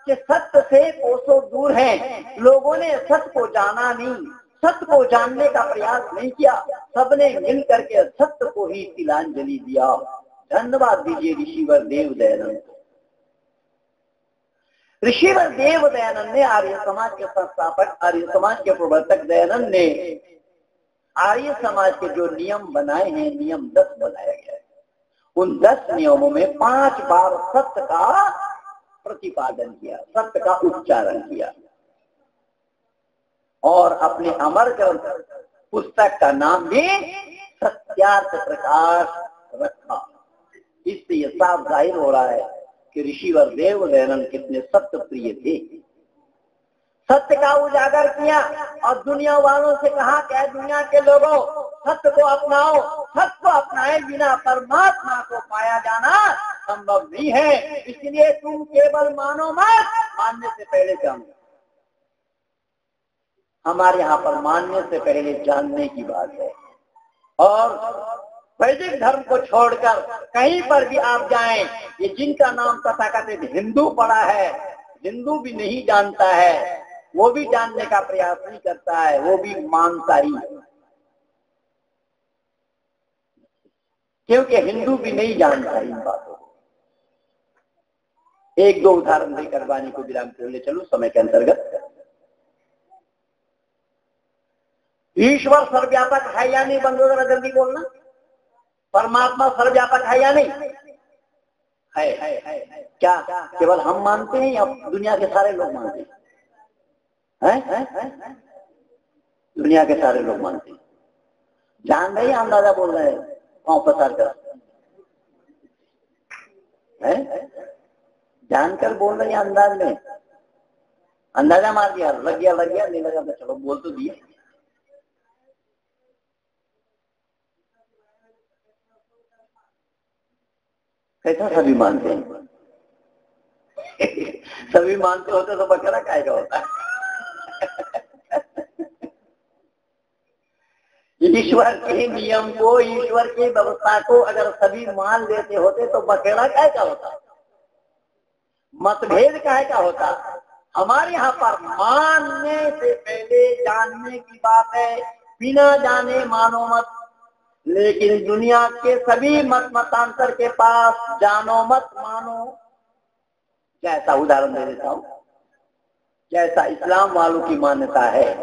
कि सत्य से कोसों दूर हैं, लोगों ने सत्य को जाना नहीं, सत्य को जानने का प्रयास नहीं किया, सबने मिल करके सत्य को ही तिलांजलि दिया। धन्यवाद दीजिए ऋषिवर देव दयानंद को। ऋषिवर देव दयानंद ने, आर्य समाज के संस्थापक, आर्य समाज के प्रवर्तक दयानंद ने आर्य समाज के जो नियम बनाए हैं, नियम 10 बनाया गया है। उन 10 नियमों में 5 बार सत्य का प्रतिपादन किया, सत्य का उच्चारण किया और अपने अमर ग्रंथ पुस्तक का नाम भी सत्यार्थ प्रकाश रखा। इससे यह साफ जाहिर हो रहा है कि ऋषिवर देव दयानंद कितने सत्य प्रिय थे। सत्य का उजागर किया और दुनिया वालों से कहा कि दुनिया के लोगों, सत्य को अपनाओ, सत्य को अपनाए बिना परमात्मा को पाया जाना संभव नहीं है, इसलिए तुम केवल मानो मत, मानने से पहले जानो। हमारे यहाँ पर मानने से पहले जानने की बात है। और वैदिक धर्म को छोड़कर कहीं पर भी आप जाएं, ये जिनका नाम तथाकथित हिंदू पड़ा है, हिंदू भी नहीं जानता है, वो भी जानने का प्रयास नहीं करता है, वो भी मानता ही है, क्योंकि हिंदू भी नहीं जानता इन बातों को। 1-2 उदाहरण देकर वाणी को विराम कर ले चलो समय के अंतर्गत। ईश्वर सर्वव्यापक है या नहीं? बंदो जरा जल्दी बोलना। परमात्मा सर्वव्यापक है या नहीं? है। क्या केवल हम मानते हैं या दुनिया के सारे लोग मानते हैं? दुनिया के सारे लोग मानते हैं। जान रहे अंदाजा बोल रहे हैं, पांव पसार कर है, जानकर बोल रहे हैं अंदाज में, अंदाजा मार दिया, लग गया नहीं लगा तो चलो बोल तो दिया। कैसा सभी मानते हैं? सभी मानते होते तो बकरा कायगा होता है। ईश्वर के नियम को, ईश्वर की व्यवस्था को अगर सभी मान लेते होते तो बकरा कायगा होता, मतभेद कायगा होता। हमारे यहाँ पर मानने से पहले जानने की बात है, बिना जाने मानो मत। लेकिन दुनिया के सभी मतांतर के पास जानो मत मानो। जैसा उदाहरण दे देता हूं, जैसा इस्लाम वालों की मान्यता है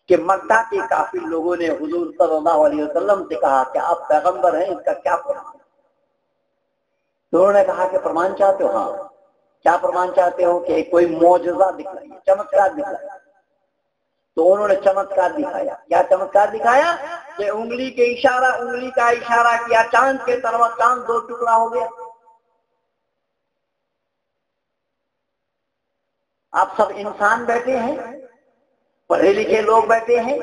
कि मक्का के काफिर लोगों ने हुजूर सल्लल्लाहु अलैहि वसल्लम से कहा कि आप पैगंबर हैं, इसका क्या प्रमाण? तो उन्होंने कहा कि प्रमाण चाहते हो? हाँ, क्या प्रमाण चाहते हो? कि कोई मौजज़ा दिखलाइए, चमत्कार दिखलाइए। तो उन्होंने चमत्कार दिखाया। क्या चमत्कार दिखाया? कि उंगली का इशारा किया, चांद के तरफ, चांद 2 टुकड़ा हो गया। आप सब इंसान बैठे हैं, पढ़े लिखे लोग बैठे हैं,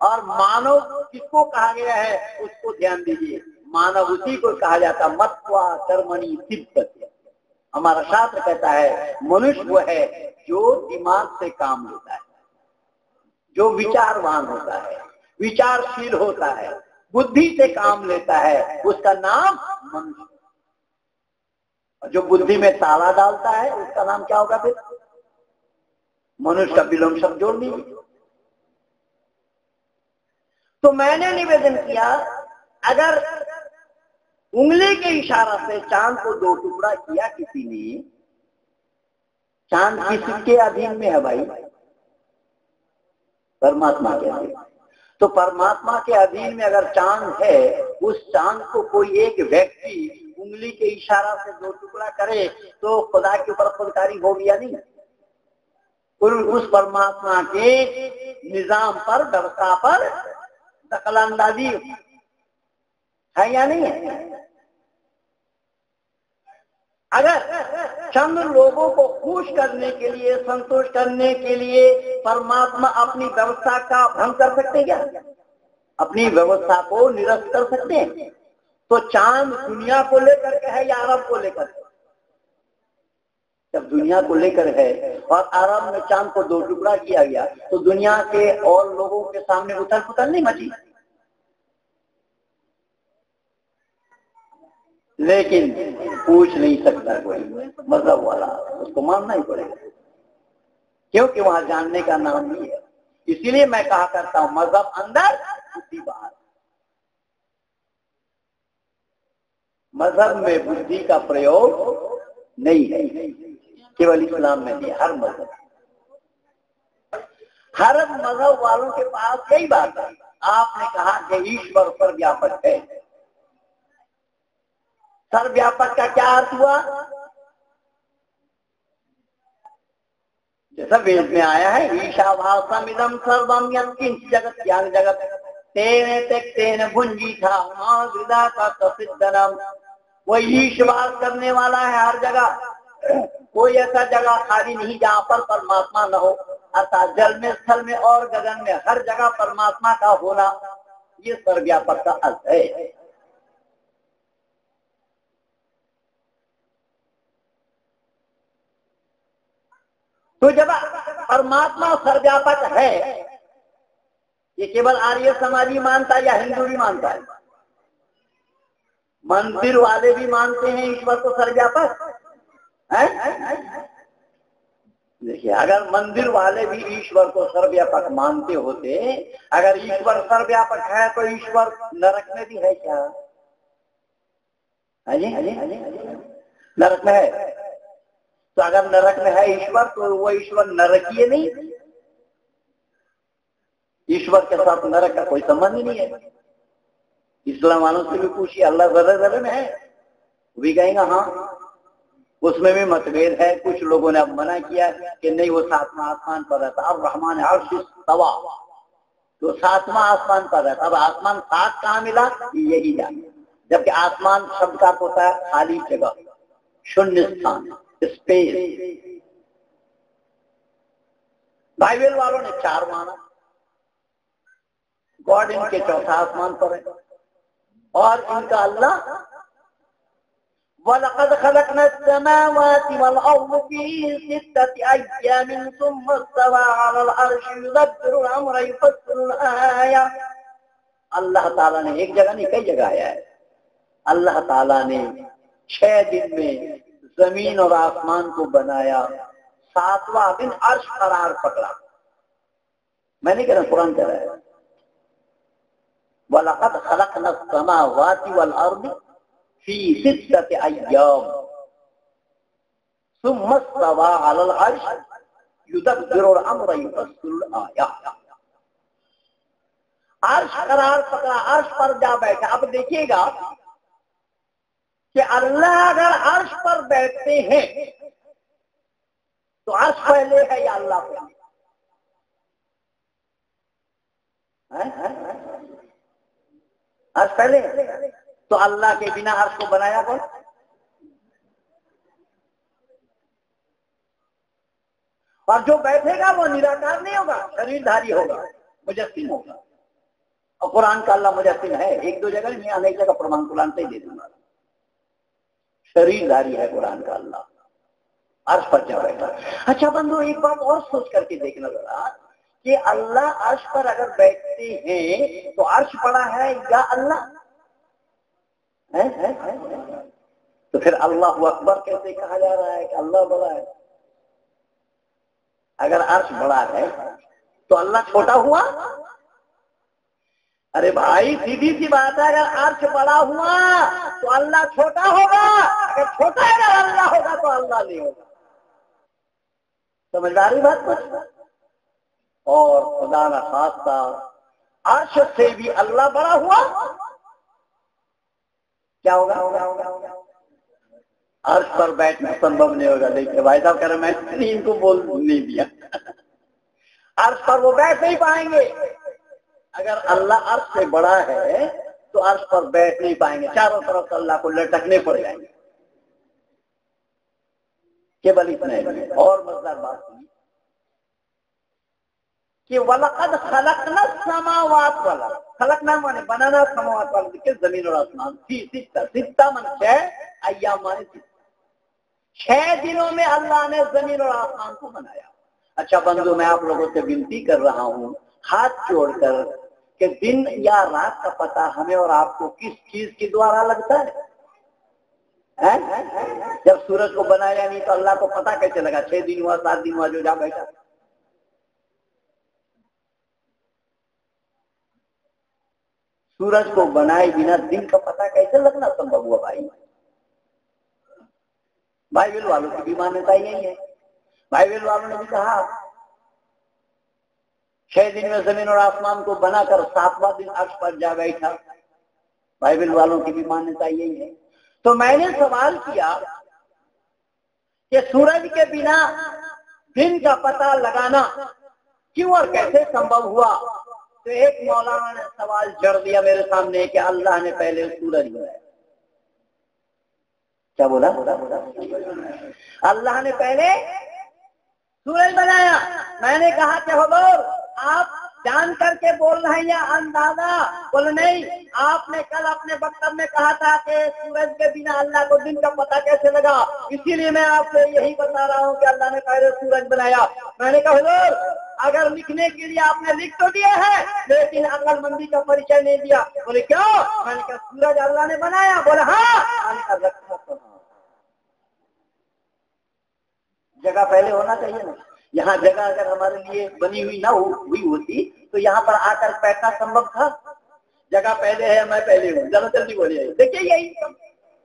और मानव किसको कहा गया है उसको ध्यान दीजिए। मानव उसी को कहा जाता मत्वा कर्मणि सिद्धते। हमारा शास्त्र कहता है मनुष्य वो है जो दिमाग से काम लेता है, जो विचारवान होता है, विचारशील होता है, बुद्धि से काम लेता है, उसका नाम मनुष्य। जो बुद्धि में ताला डालता है उसका नाम क्या होगा? फिर मनुष्य का विलोम शब्द जोड़ दीजिए। तो मैंने निवेदन किया, अगर उंगली के इशारा से चांद को 2 टुकड़ा किया किसी ने, चांद किसके अधीन में है भाई? परमात्मा के अधीन। तो परमात्मा के अधीन में अगर चांद है, उस चांद को कोई एक व्यक्ति उंगली के इशारा से दो टुकड़ा करे तो खुदा के ऊपर खुदकारी होगी या नहीं? उस परमात्मा के निजाम पर, व्यवस्था पर दखलंदाजी है या नहीं है? अगर चंद लोगों को खुश करने के लिए, संतोष करने के लिए परमात्मा अपनी व्यवस्था का भंग कर सकते क्या? अपनी व्यवस्था को निरस्त कर सकते हैं? तो चांद दुनिया को लेकर के है या अरब को लेकर? जब दुनिया को लेकर है और अरब में चांद को दो टुकड़ा किया गया तो दुनिया के और लोगों के सामने उथल पुथल नहीं मची? लेकिन पूछ नहीं सकता कोई मजहब वाला, उसको मानना ही पड़ेगा, क्योंकि वहां जानने का नाम नहीं है। इसीलिए मैं कहा करता हूं मजहब अंदर बुद्धि बाहर। मजहब में बुद्धि का प्रयोग नहीं है, केवल इस्लाम में नहीं, हर मजहब वालों के पास यही बात है। आपने कहा कि ईश्वर सर्वव्यापक है। सर्वव्यापक का क्या अर्थ हुआ? जैसा वेद में आया है, ईशावासम इदम सर्वम यत्किंच जगत ज्ञान जगत तेने तेन भुंजी था हृदा का तसिद्धनम। वो ईश्वास करने वाला है हर जगह। कोई ऐसा जगह खाली नहीं जहां पर परमात्मा न हो, अर्थात जल में, स्थल में और गगन में हर जगह परमात्मा का होना, ये सर्वव्यापक का अर्थ है। तो जब परमात्मा सर्वव्यापक है, ये केवल आर्य समाजी मानता है या हिंदू भी मानता है? मंदिर वाले भी मानते हैं ईश्वर को सर्वव्यापक है। देखिए, अगर मंदिर वाले भी ईश्वर को सर्वव्यापक मानते होते, अगर ईश्वर सर्वव्यापक है तो ईश्वर नरक में भी है क्या? नरक में है। तो अगर नरक में है ईश्वर, तो वो ईश्वर नरकीय नहीं? ईश्वर के साथ नरक का कोई संबंध ही नहीं है। इस्लाम वालों से भी पूछिए, अल्लाह जर्रे जर्रे में है, वो भी कहेंगे हाँ। उसमें भी मतभेद है। कुछ लोगों ने अब मना किया कि नहीं, वो सातवां आसमान पर रहता। अब रहमान अर्श इस्तवा, तो सातवां आसमान पर रहता। अब आसमान सात कहाँ मिला, यही जाने। जबकि आसमान शब्द का होता है खाली जगह, शून्य स्थान, स्पेस। बाइबल वालों ने चार माना। गॉड इनके चौथा आसमान पर है और इनका अल्लाह वलक़द ख़लक़ना समावाति वल अर्ज़ फ़ी सित्तति अय्यामिन सुम्मा इस्तवा अलल अर्शि युदब्बिरुल अम्रा युफ़स्सिलुल आया। अल्लाह ताला ने एक जगह नहीं, कई जगह आया है। अल्लाह ताला ने 6 दिन में जमीन और आसमान को बनाया, 7वां दिन अर्श करार पकड़ा। मैं नहीं कह रहा, कुरान कह रहा है। वलक़द ख़लक़ना समावाति वल अर्ज़ फ़ी सित्तति अय्याम सुम्मा इस्तवा अलल अर्शि युदब्बिरुल अम्रा युफ़स्सिलुल आया। अर्श करार पकड़ा, अर्श पर जा बैठा। अब देखिएगा कि अल्लाह अगर अर्श पर बैठते हैं तो अर्श पहले है या अल्लाह पहले? अर्श पहले है। तो अल्लाह के बिना अर्श को बनाया कौन? और जो बैठेगा वो निराकार नहीं होगा, शरीरधारी होगा, मुजस्सिम होगा। और कुरान का अल्लाह मुजस्सिम है, एक दो जगह नहीं, अनेक जगह प्रमाण कुरान से ही दे दूंगा। शरीरधारी है कुरान का अल्लाह, अर्श पर जा बैठा। अच्छा बंधु, एक बात और सोच करके देखना जरा कि अल्लाह अर्श पर अगर बैठते हैं तो अर्श पड़ा है या अल्लाह है? तो फिर अल्लाहु अकबर कैसे कहा जा रहा है कि अल्लाह बड़ा है? अगर अर्श बड़ा है तो अल्लाह छोटा हुआ? अरे भाई, सीधी सी बात है, अगर अर्श बड़ा हुआ तो अल्लाह छोटा होगा, अगर छोटा अगर अल्लाह होगा तो अल्लाह नहीं होगा। समझदारी बात कुछ। और खुदा न खास्ता अर्श से भी अल्लाह बड़ा हुआ, क्या होगा? अर्श पर बैठना संभव नहीं होगा। देखिए भाई साहब कह रहे मैंने इनको बोल नहीं दिया, अर्श पर वो बैठ नहीं पाएंगे। अगर अल्लाह अर्श से बड़ा है तो अर्श पर बैठ नहीं पाएंगे, चारों तरफ अल्लाह को लटकने पड़ जाएंगे। केवल इतना ही। और मजेदार बात सुनिए कि वलक़द खलक़ना समावात वाला, खलक़ना माने बनाना, समावात वाला देखिए जमीन और आसमान, सित्ता मन 6 अय्याम माने 6 दिनों में अल्लाह ने जमीन और आसमान को बनाया। अच्छा बंधु, मैं आप लोगों से विनती कर रहा हूँ हाथ जोड़कर कि दिन या रात का पता हमें और आपको किस चीज के द्वारा लगता है? जब सूरज को बनाया नहीं तो अल्लाह को पता कैसे लगा? 6 दिन हुआ, 7 दिन हुआ जो जा बैठा। सूरज को बनाए बिना दिन का पता कैसे लगना संभव हुआ? बाइबल वालों की भी मान्यता यही है। बाइबल वालों ने भी कहा 6 दिन में जमीन और आसमान को बनाकर 7वां दिन अर्श पर जा बैठा। बाइबल वालों की भी मान्यता यही है। तो मैंने सवाल किया कि सूरज के बिना दिन का पता लगाना क्यों और कैसे संभव हुआ? तो एक मौलाना ने सवाल जड़ दिया मेरे सामने कि अल्लाह ने पहले सूरज बनाया। क्या बोला? अल्लाह ने पहले सूरज बनाया। मैंने कहा कि हुजूर आप जान करके बोल रहे हैं या अंदाजा? बोले नहीं, आपने कल अपने वक्तव्य में कहा था कि सूरज के बिना अल्लाह को दिन का पता कैसे लगा, इसीलिए मैं आपसे यही बता रहा हूँ कि अल्लाह ने पहले सूरज बनाया। मैंने कहा हुजूर अगर लिखने के लिए आपने लिख तो दिया है लेकिन अक्लमंदी का परिचय नहीं दिया। बोले क्यों? मैंने कहा सूरज अल्लाह ने बनाया। बोले हाँ। जगह पहले होना चाहिए ना। यहाँ जगह अगर हमारे लिए बनी हुई ना हुई होती तो यहाँ पर आकर बैठना संभव था? जगह पहले है, मैं पहले हूँ, जरा जल्दी बोलिए। देखिए यही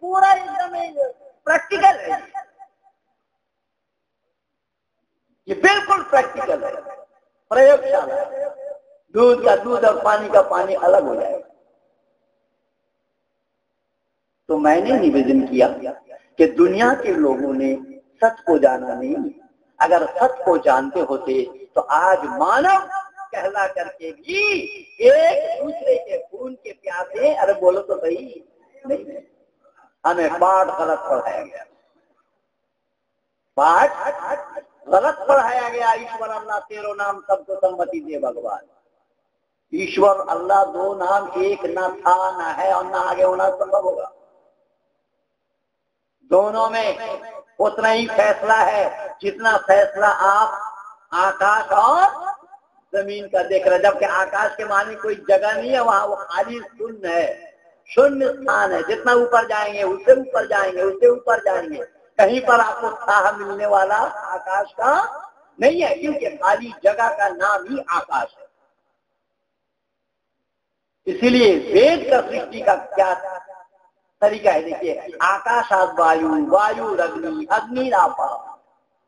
पूरा एकदम प्रैक्टिकल है, ये बिल्कुल प्रैक्टिकल है, प्रयोगशाला। दूध का दूध और पानी का पानी अलग हो जाएगा। तो मैंने निवेदन किया कि दुनिया के लोगों ने सच को जाना नहीं। अगर सच को जानते होते तो आज मानव कहला करके भी एक दूसरे के खून के प्यासे, अरे बोलो तो सही नहीं, हमें पाठ गलत पढ़ाया गया। पाठ गलत पढ़ाया गया। ईश्वर अल्लाह तेरो नाम सबको सम्मति दे भगवान। ईश्वर अल्लाह 2 नाम, एक ना था ना है और ना आगे होना संभव होगा। दोनों में उतना ही फैसला है जितना फैसला आप आकाश और जमीन का देख रहे हैं। जबकि आकाश के माने कोई जगह नहीं है, वहां वो खाली शून्य है, शून्य स्थान है। जितना ऊपर जाएंगे उससे ऊपर जाएंगे, उससे ऊपर जाएंगे, कहीं पर आपको साह मिलने वाला आकाश का नहीं है, क्योंकि खाली जगह का नाम ही आकाश है। इसीलिए वेद का सृष्टि का क्या तरीका है? देखिए आकाशात वायु, वायु अग्नि, अग्नि आपा।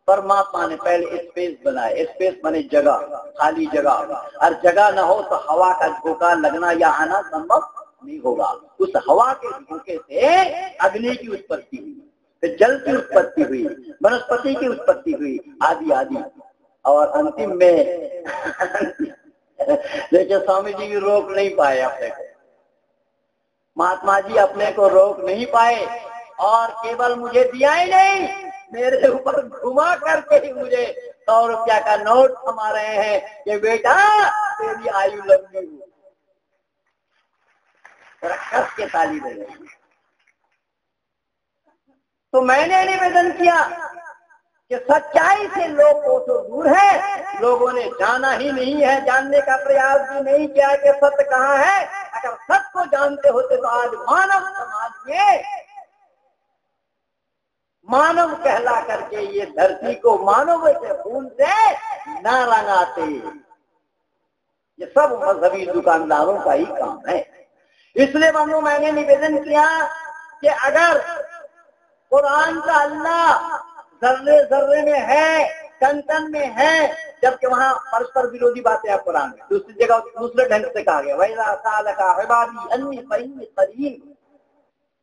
परमात्मा ने पहले स्पेस बनाया। स्पेस माने जगह, खाली जगह। और जगह न हो तो हवा का झोंका लगना या आना संभव नहीं होगा। उस हवा के झोंके से अग्नि की उत्पत्ति हुई, फिर जल की उत्पत्ति हुई, वनस्पति की उत्पत्ति हुई, आदि आदि। और अंतिम में देखिए स्वामी जी भी रोक नहीं पाए अपने को, महात्मा जी अपने को रोक नहीं पाए और केवल मुझे दिया ही नहीं, मेरे ऊपर घुमा करके ही मुझे 100 रुपया का नोट थमा रहे हैं कि बेटा तेरी आयु लंबी हो। कस के ताली दे रहे हैं। तो मैंने निवेदन किया कि सच्चाई से लोग तो दूर है, लोगों ने जाना ही नहीं है, जानने का प्रयास भी नहीं किया कि सत्य कहाँ है। अगर सत्य को जानते होते तो आज मानव समाज में मानव कहला करके ये धरती को मानव के खून से न रंगाते। ये सब मजहबी दुकानदारों का ही काम है। इसलिए बंधु मैंने निवेदन किया कि अगर कुरान का अल्लाह जर्रे जर्रे में है, कन कन में है, जबकि वहां परस्पर विरोधी बातें आप कुरान में, दूसरी जगह दूसरे ढंग से कहा गया, वैसा सालका इबादी अन्नी फइन्नी करीब।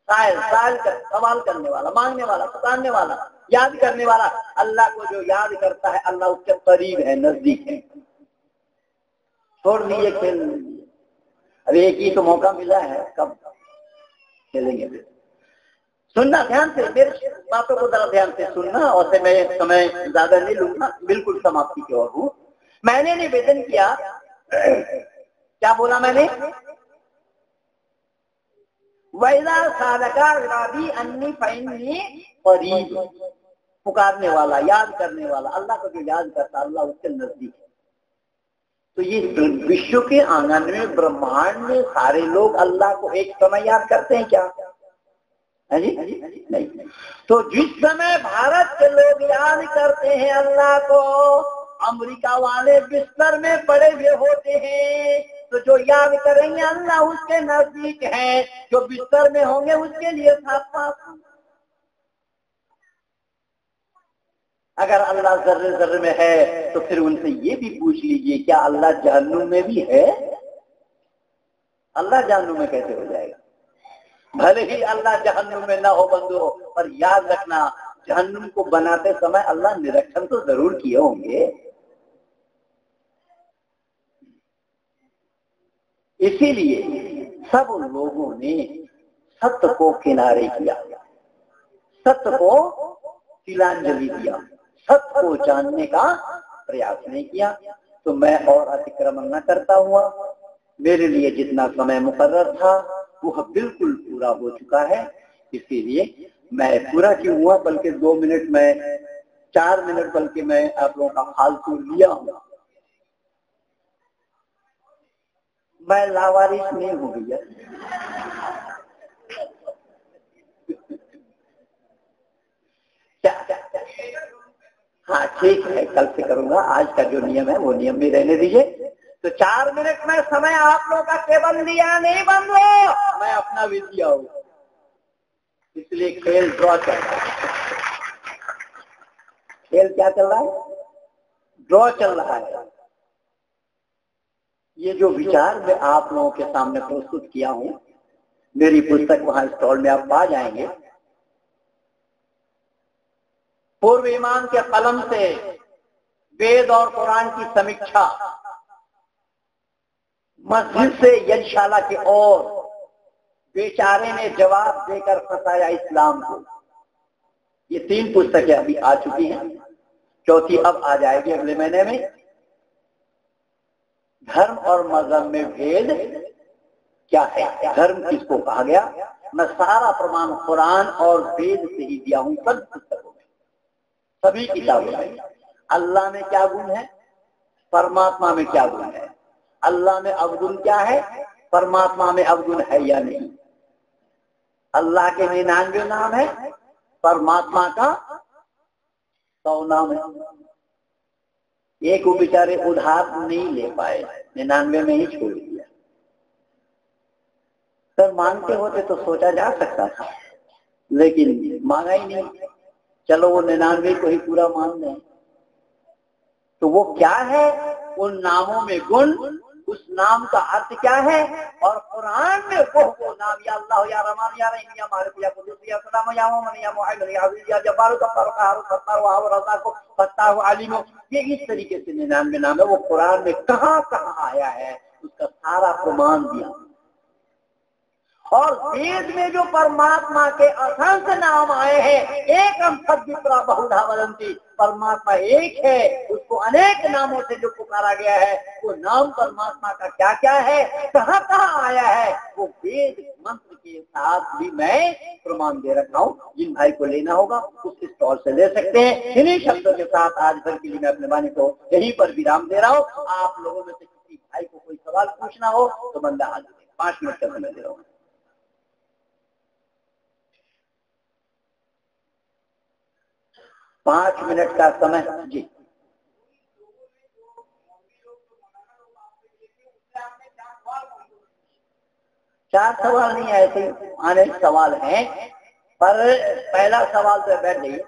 सवाल करने वाला, मांगने वाला, पुकारने वाला, याद करने वाला, अल्लाह को जो याद करता है अल्लाह उसके करीब है, नजदीक है। छोड़ दिए खेल, अभी एक ही तो मौका मिला है, कब खेलेंगे फिर। सुनना ध्यान से, मेरी बातों को जरा ध्यान से सुनना, और से मैं समय ज्यादा नहीं लूंगा, बिल्कुल समाप्ति की ओर हूँ। मैंने निवेदन किया, क्या बोला मैंने, वैदा सालका इबादी अन्नी फइन्नी करीब, पुकारने वाला, याद करने वाला, अल्लाह को जो याद करता अल्लाह उसके नजदीक है। तो ये विश्व के आंगन में, ब्रह्मांड में सारे लोग अल्लाह को एक समय याद करते हैं क्या? है जी? नहीं। तो जिस समय भारत के लोग याद करते हैं अल्लाह को, अमेरिका वाले बिस्तर में पड़े हुए होते हैं, तो जो याद करेंगे अल्लाह उसके नजदीक है, जो बिस्तर में होंगे उसके लिए साफ। अगर अल्लाह जर्रे जर्रे में है तो फिर उनसे ये भी पूछ लीजिए, क्या अल्लाह जहन्नुम में भी है? अल्लाह जहन्नुम में कैसे हो जाएगा? भले ही अल्लाह जहन्नुम में ना हो बंधु, पर याद रखना, जहन्नुम को बनाते समय अल्लाह निरीक्षण तो जरूर किए होंगे। इसीलिए सब लोगों ने सत्य को किनारे किया, सत्य को तिलांजलि दिया, सत्य को जानने का प्रयास नहीं किया। तो मैं और अतिक्रमण न करता हुआ, मेरे लिए जितना समय मुकर्रर था वह बिल्कुल पूरा हो चुका है। इसीलिए मैं पूरा क्यों हुआ, बल्कि 2 मिनट में 4 मिनट बल्कि मैं आप लोगों का फालतू लिया हूँ। मैं लावारिस नहीं हूँ भैया। हाँ ठीक है, कल से करूंगा, आज का जो नियम है वो नियम में रहने दीजिए। तो 4 मिनट में समय आप लोगों का केवल लिया नहीं बंद हो, मैं अपना भी दिया हूँ। इसलिए खेल ड्रॉ चल रहा है। खेल क्या चल रहा है? ड्रॉ चल रहा है। ये जो विचार मैं आप लोगों के सामने प्रस्तुत किया हूं, मेरी पुस्तक वहां स्टॉल में आप पा जाएंगे। पूर्व इमाम के कलम से वेद और कुरान की समीक्षा, मस्जिद से यज्ञशाला की ओर बेचारे ने जवाब देकर फंसाया इस्लाम को। ये 3 पुस्तकें अभी आ चुकी हैं, चौथी अब आ जाएगी अगले महीने में। धर्म और मजहब में भेद क्या है, धर्म किसको कहा गया, मैं सारा प्रमाण कुरान और वेद से ही दिया हूं, सब पुस्तकों में, सभी किताबों में। अल्लाह में क्या गुण है, परमात्मा में क्या गुण है, अल्लाह में अवगुण क्या है, परमात्मा में अवगुण है या नहीं। अल्लाह के 99 नाम है, परमात्मा का 100 नाम है। एक वो बेचारे उधार नहीं ले पाए, 99 में ही छोड़ दिया। सर मांगते होते तो सोचा जा सकता था, लेकिन मांगा ही नहीं। चलो वो 99 को ही पूरा मान लें। तो वो क्या है, उन नामों में गुण, उस नाम का अर्थ क्या है, और कुरान में वो नाम, या अल्लाह या रहमान या रहीम या मालिक या कुद्दूस या सलाम या मोमिन या मुहैमिन या अज़ीज़ या जब्बार गफ्फार क़हार सत्तार व रज़्ज़ाक़ फत्ताह अलीम, ये इस तरीके से 99 नाम है। वो कुरान में कहां कहां आया है उसका सारा प्रमाण दिया। और वेद में जो परमात्मा के असंख्य नाम आए हैं, एकम सद्विप्रा बहुधा वदन्ति, परमात्मा एक है, उसको अनेक नामों से जो पुकारा गया है, वो नाम परमात्मा का क्या क्या है, कहाँ कहाँ आया है, वो वेद मंत्र के साथ भी मैं प्रमाण दे रखा हूँ। जिन भाई को लेना होगा उस स्टॉल से ले सकते हैं। इन्हीं शब्दों के साथ आज भर के लिए मैं अपने वाणी को यहीं पर विराम दे रहा हूँ। आप लोगों में से किसी भाई को कोई सवाल पूछना हो तो बंदा हाथ दे, 5 मिनट का समय दे रहा हूँ। 5 मिनट का समय जी। चार सवाल नहीं, ऐसे अनेक सवाल हैं, पर पहला सवाल तो बैठ जाइए।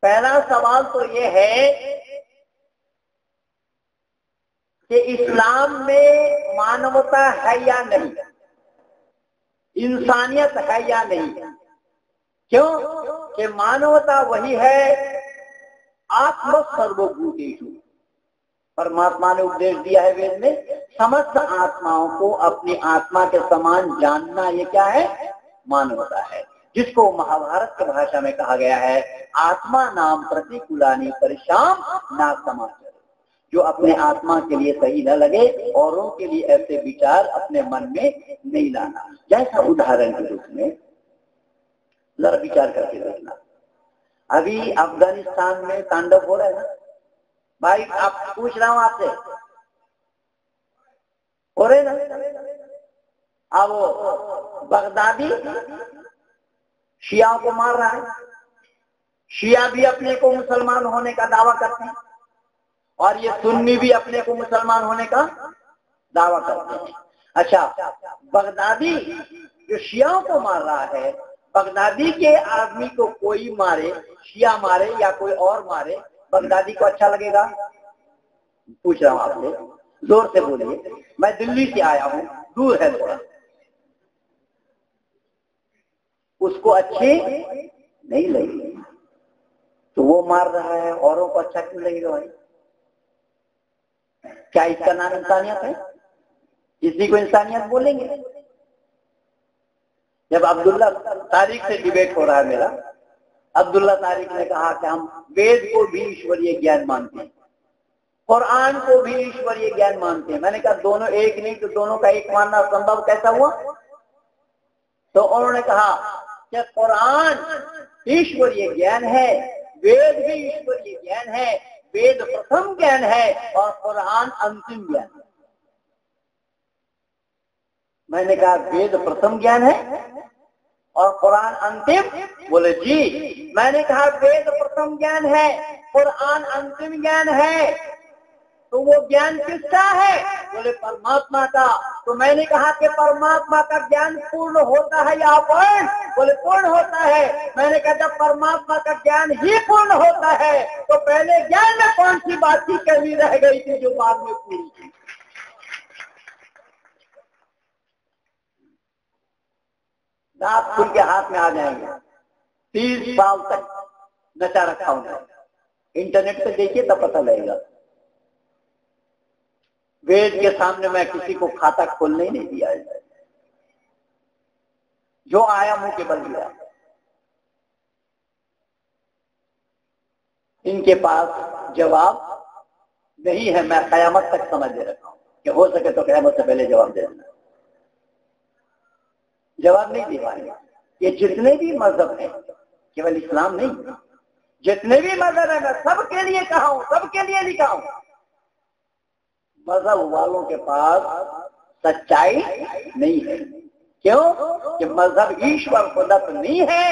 पहला सवाल तो ये है कि इस्लाम में मानवता है या नहीं, इंसानियत है या नहीं। क्यों कि मानवता वही है आत्म सर्वभूतेषु। परमात्मा ने उपदेश दिया है वेद में, समस्त आत्माओं को अपनी आत्मा के समान जानना, ये क्या है? मानवता है, जिसको महाभारत की भाषा में कहा गया है आत्मा नाम प्रतिकूलानि परिशाम ना समाचर। जो अपने आत्मा के लिए सही न लगे, औरों के लिए ऐसे विचार अपने मन में नहीं लाना। जैसा उदाहरण के रूप में जरा विचार करके देखना, अभी अफगानिस्तान में तांडव हो रहा है ना भाई, आप पूछ रहा हूं आपसे, हो रहे ना? अब बगदादी शियाओं को मार रहा है, शिया भी अपने को मुसलमान होने का दावा करते हैं और ये सुन्नी भी अपने को मुसलमान होने का दावा करते हैं। अच्छा, बगदादी जो शियाओं को मार रहा है, बगदादी के आदमी को कोई मारे, शिया मारे या कोई और मारे, बगदादी को अच्छा लगेगा? पूछ रहा हूं आपसे, जोर से बोलिए। मैं दिल्ली से आया हूं, दूर है थोड़ा, उसको अच्छे नहीं लगेगी तो वो मार रहा है, औरों को अच्छा क्यों लगेगा भाई? क्या इसका नाम इंसानियत है? इसी को इंसानियत बोलेंगे? जब अब्दुल्ला तारिक से डिबेट हो रहा है मेरा, अब्दुल्ला तारिक ने कहा कि हम वेद को भी ईश्वरीय ज्ञान मानते हैं, कुरान को भी ईश्वरीय ज्ञान मानते हैं। मैंने कहा दोनों एक नहीं तो दोनों का एक मानना संभव कैसा हुआ? तो उन्होंने कहा कि कुरान ईश्वरीय ज्ञान है, वेद भी ईश्वरीय ज्ञान है, वेद प्रथम ज्ञान है और कुरान अंतिम ज्ञान है। मैंने कहा वेद प्रथम ज्ञान है और कुरान अंतिम? बोले जी। मैंने कहा वेद प्रथम ज्ञान है, कुरान अंतिम ज्ञान है, तो वो ज्ञान किसका है? बोले परमात्मा का। तो मैंने कहा कि परमात्मा का ज्ञान पूर्ण होता है या अपूर्ण? बोले पूर्ण होता है। मैंने कहा जब परमात्मा का ज्ञान ही पूर्ण होता है तो पहले ज्ञान में कौन सी बात की कमी रह गई थी जो बाद में पूरी थी? दांत खुल के हाथ में आ जाएंगे। 30 साल तक नशा रखा हूं, इंटरनेट पे देखिए तब पता लगेगा। वेद के सामने मैं किसी को खाता खोलने ही नहीं दिया है, जो आया मुंह के बल दिया। इनके पास जवाब नहीं है। मैं कयामत तक समझ दे रखा हूं कि हो सके तो कयामत से पहले जवाब दे देना। जवाब नहीं दे पाएंगे। ये जितने भी मजहब हैं, केवल इस्लाम नहीं, जितने भी मजहब है, मैं सबके लिए कहा हूं, सबके लिए लिखा हूं, मजहब वालों के पास सच्चाई नहीं है। क्यों कि मजहब ईश्वर प्रदत्त नहीं है,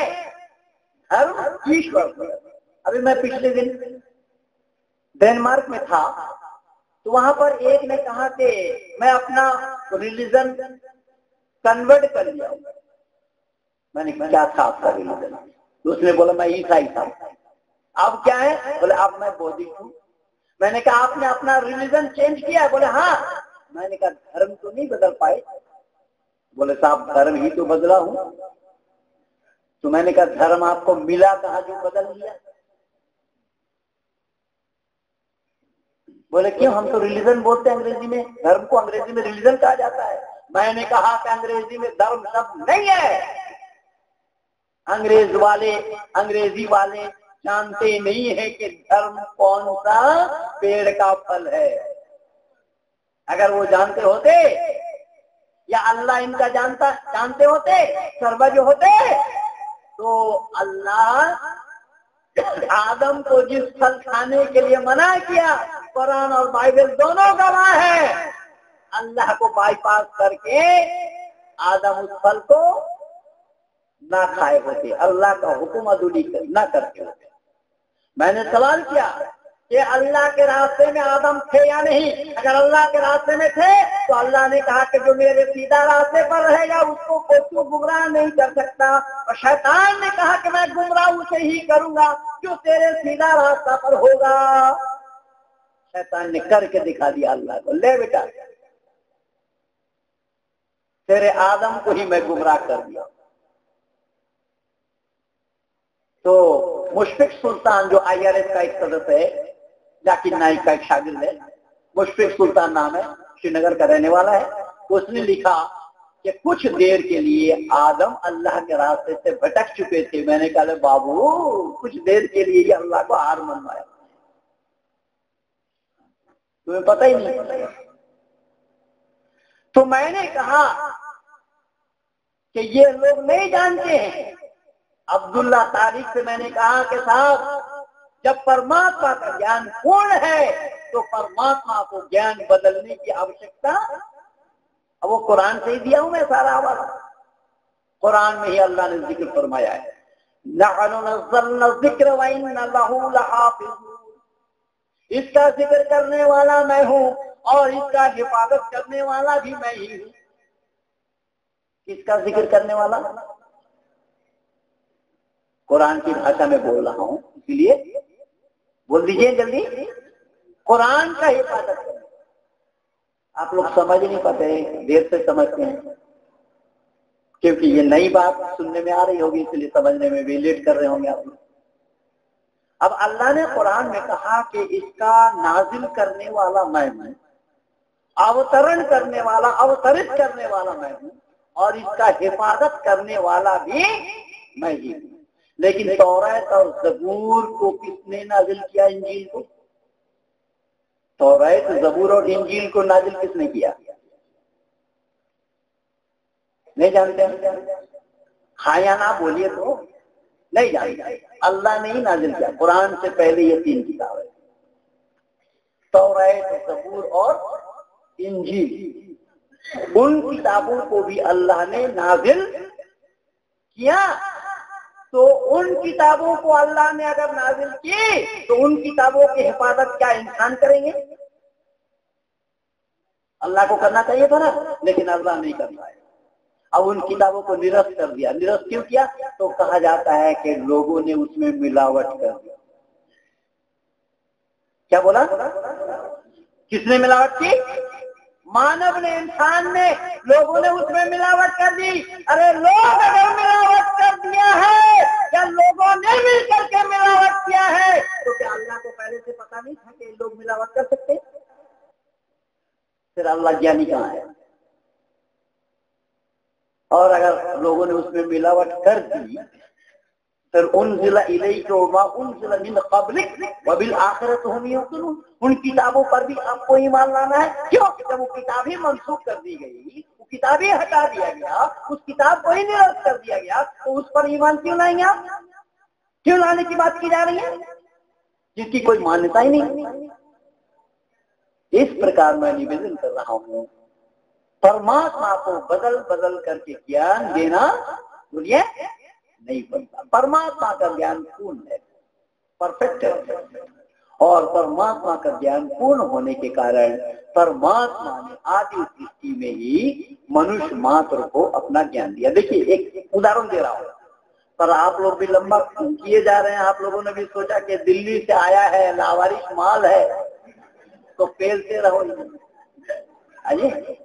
धर्म ईश्वर प्रदत्त। अभी मैं पिछले दिन डेनमार्क में था तो वहां पर एक ने कहा कि मैं अपना रिलीजन कन्वर्ट कर लिया। मैंने क्या था आपका रिलीजन? तो उसने बोला मैं ईसाई था। अब क्या है? बोले अब मैं बौद्धिस्ट हूँ। मैंने कहा आपने अपना रिलीजन चेंज किया? बोले हाँ। मैंने कहा धर्म तो नहीं बदल पाए? बोले साहब धर्म ही तो बदला हूं। तो मैंने कहा धर्म आपको मिला कहाँ जो बदल लिया? बोले क्यों, हम तो रिलीजन बोलते हैं अंग्रेजी में, धर्म को अंग्रेजी में रिलीजन कहा जाता है। मैंने कहा कि अंग्रेजी में धर्म शब्द नहीं है। अंग्रेजी वाले जानते नहीं है कि धर्म कौन सा पेड़ का फल है। अगर वो जानते होते या अल्लाह इनका जानते होते, सर्वज्ञ होते, तो अल्लाह आदम को जिस फल खाने के लिए मना किया, कुरान और बाइबल दोनों गवाह है, अल्लाह को बाईपास करके आदम उस फल को ना खाए होते, अल्लाह का हुक्म अदुली ना करते होते। मैंने सवाल किया कि अल्लाह के रास्ते में आदम थे या नहीं। अगर अल्लाह के रास्ते में थे तो अल्लाह ने कहा कि जो मेरे सीधा रास्ते पर रहेगा उसको कोई गुमराह नहीं कर सकता। और शैतान ने कहा कि मैं गुमराह उसे ही करूंगा जो तेरे सीधा रास्ता पर होगा। शैतान ने करके दिखा दिया अल्लाह को, ले बेटा तेरे आदम को ही मैं गुमराह कर दिया। तो मुशफिक सुल्तान जो IRS का एक सदस्य है, जाकिर नाइक का एक शागिर्द है, मुशफिक सुल्तान नाम है, श्रीनगर का रहने वाला है, उसने लिखा कि कुछ देर के लिए आदम अल्लाह के रास्ते से भटक चुके थे। मैंने कहा बाबू कुछ देर के लिए ही अल्लाह को हार मनवाया, तुम्हें पता ही नहीं। तो मैंने कहा कि ये लोग नहीं जानते हैं। अब्दुल्ला तारिक से मैंने कहा कि साहब जब परमात्मा का ज्ञान पूर्ण है तो परमात्मा को ज्ञान बदलने की आवश्यकता, अब वो कुरान से ही दिया हूं मैं सारा हवाला, कुरान में ही अल्लाह ने जिक्र फरमाया है, नहनु नज़्ज़लना ज़िक्र व इन्ना लहू लहाफ़िज़ून। इसका जिक्र करने वाला मैं हूं और इसका हिफाजत करने वाला भी मैं ही हूं। किसका जिक्र करने वाला? कुरान की भाषा में बोल रहा हूं, इसलिए बोल दीजिए जल्दी, कुरान का हिफाजत करने। आप लोग समझ नहीं पाते, देर से समझते हैं क्योंकि ये नई बात सुनने में आ रही होगी, इसलिए समझने में भी लेट कर रहे होंगे आप लोग। अब अल्लाह ने कुरान में कहा कि इसका नाजिल करने वाला मैं हूं, अवतरण करने वाला, अवतरित करने वाला मैं हूं और इसका हिफाजत करने वाला भी मैं ही हूं। लेकिन तौरात और ज़बूर को किसने नाजिल किया? इंजील को। तौरात, ज़बूर और इंजील को नाजिल किसने किया? नहीं जानते? हाँ या ना बोलिए तो नहीं जानते। अल्लाह ने ही नाजिल किया। कुरान से पहले ये 3 किताब है, तौरात, ज़बूर और इंजील। उन किताबों को भी अल्लाह ने नाजिल किया। तो उन किताबों को अल्लाह ने अगर नाजिल की तो उन किताबों की हिफाजत क्या इंसान करेंगे? अल्लाह को करना चाहिए था ना, लेकिन अल्लाह नहीं कर पाया। अब उन किताबों को निरस्त कर दिया। निरस्त क्यों किया? तो कहा जाता है कि लोगों ने उसमें मिलावट कर दी। क्या बोला? किसने मिलावट की? मानव ने, इंसान ने, लोगों ने उसमें मिलावट कर दी। अरे लोग अगर मिलावट कर दिया है या लोगों ने मिलकर के मिलावट किया है तो क्या अल्लाह को पहले से पता नहीं था कि लोग मिलावट कर सकते? फिर अल्लाह ज्ञानी कहाँ है? और अगर लोगों ने उसमें मिलावट कर दी फिर उनज़िला इलैका व मा उनज़िला मिन क़ब्लिक व बिल आखिरति हुम युक़िनून। उन किताबों पर भी आपको ईमान लाना है। क्यों? जब वो किताब ही मनसूख कर दी गई, वो किताब ही हटा दिया गया, उस किताब को ही निरस्त कर दिया गया, तो उस पर ईमान क्यों लाएंगे आप? क्यों लाने की बात की जा रही है जिसकी कोई मान्यता ही नहीं? इस प्रकार मैं निवेदन कर रहा हूं, परमात्मा को बदल बदल करके ज्ञान देना बोलिए नहीं बनता। परमात्मा का ज्ञान पूर्ण है, परफेक्ट है, और परमात्मा का ज्ञान पूर्ण होने के कारण परमात्मा ने आदि सृष्टि में ही मनुष्य मात्र को अपना ज्ञान दिया। देखिए एक उदाहरण दे रहा हूं, पर आप लोग भी लंबा किए जा रहे हैं। आप लोगों ने भी सोचा कि दिल्ली से आया है, लावारिस माल है, तो पेलते रहो। अरे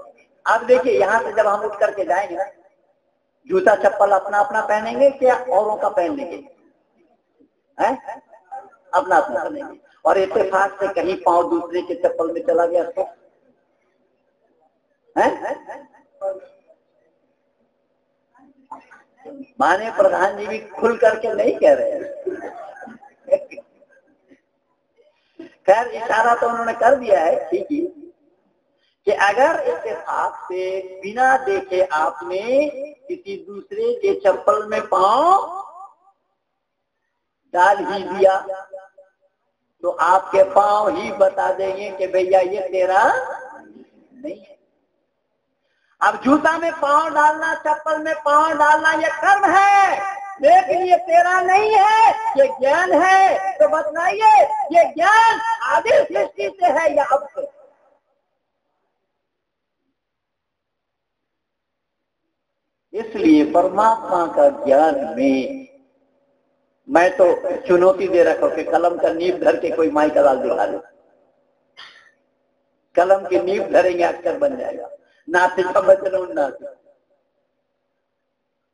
आप देखिए, यहाँ से जब हम उठ करके जाएंगे ना, जूता चप्पल अपना अपना पहनेंगे क्या औरों का पहन लेंगे? हैं? अपना अपना पहनेंगे। और इत्तेफाक से कहीं पांव दूसरे के चप्पल में चला गया तो हैं? माने प्रधान जी भी खुल करके नहीं कह रहे। खैर इशारा तो उन्होंने कर दिया है, ठीक ही, कि अगर इत्तेफाक से बिना देखे आपने किसी दूसरे के चप्पल में पांव डाल ही दिया तो आपके पांव ही बता देंगे कि भैया ये तेरा नहीं है। अब जूता में पांव डालना, चप्पल में पांव डालना ये कर्म है, लेकिन ये तेरा नहीं है, ये ज्ञान है। तो बताइए ये ज्ञान आदि सृष्टि से है या अब से? इसलिए परमात्मा का ज्ञान में मैं तो चुनौती दे रखा हूं कि कलम का नींव धर के कोई माई का लाल दिखा दे। कलम की नींव धरेंगे अक्षर बन जाएगा। नासिका वचन नासिका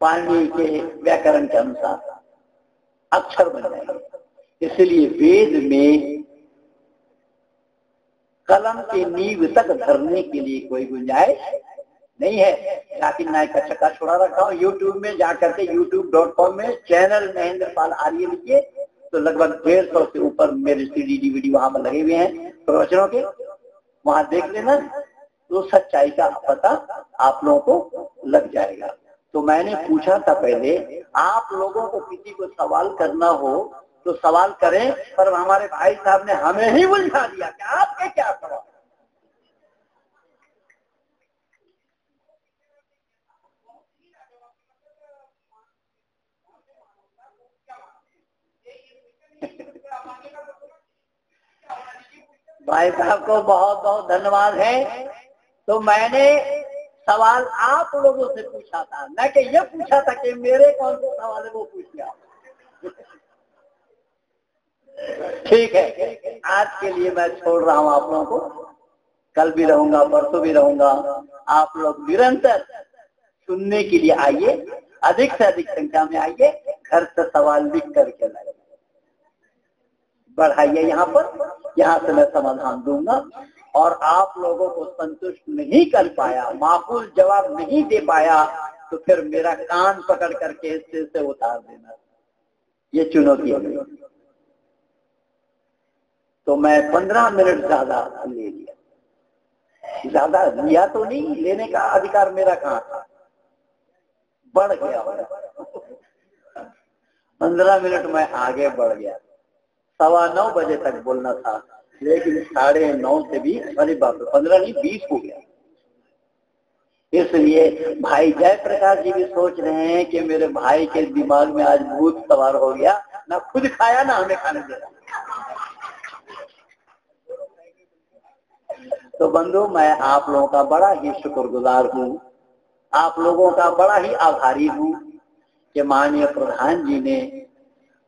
पाणिनि के व्याकरण के अनुसार अक्षर बन जाएंगे। इसलिए वेद में कलम के नींव तक धरने के लिए कोई गुंजाइश नहीं है। जाकिर नायक का छक्का छोड़ा रखा हूं यूट्यूब में, जाकर के youtube.com में चैनल महेंद्र पाल आर्य लिखिए तो लगभग 150 से ऊपर मेरे सीडी डीवीडी वहां पर लगे हुए हैं प्रवचनों के, वहां देख लेना तो सच्चाई का पता आप लोगों को लग जाएगा। तो मैंने पूछा था पहले, आप लोगों को किसी को सवाल करना हो तो सवाल करें, पर हमारे भाई साहब ने हमें ही उलझा दिया कि आपके क्या सवाल। भाई साहब को बहुत बहुत धन्यवाद है। तो मैंने सवाल आप लोगों से पूछा था, न कि ये पूछा था कि मेरे कौन से सवाल है वो पूछ लिया। ठीक है, आज के लिए मैं छोड़ रहा हूं आप लोगों को। कल भी रहूंगा, परसों भी रहूंगा। आप लोग निरंतर सुनने के लिए आइए, अधिक से अधिक संख्या में आइए, घर से सवाल लिख करके लाइए, बढ़ाइए यहाँ पर, यहाँ से मैं समाधान दूंगा। और आप लोगों को संतुष्ट नहीं कर पाया, माकूल जवाब नहीं दे पाया, तो फिर मेरा कान पकड़ करके इससे से उतार देना, ये चुनौती है। तो मैं 15 मिनट ज्यादा ले लिया, ज्यादा लिया तो नहीं, लेने का अधिकार मेरा कहाँ था, बढ़ गया। 15 मिनट में आगे बढ़ गया। 9:15 बजे तक बोलना था, लेकिन 9:30 से भी, अरे बाप रे, 15 नहीं 20 हो गया। इसलिए भाई जयप्रकाश जी भी सोच रहे हैं कि मेरे भाई के दिमाग में आज भूत सवार हो गया, ना खुद खाया ना हमें खाने दे रहा। तो बंधु, मैं आप लोगों का बड़ा ही शुक्रगुजार हूँ, आप लोगों का बड़ा ही आभारी हूँ कि माननीय प्रधान जी ने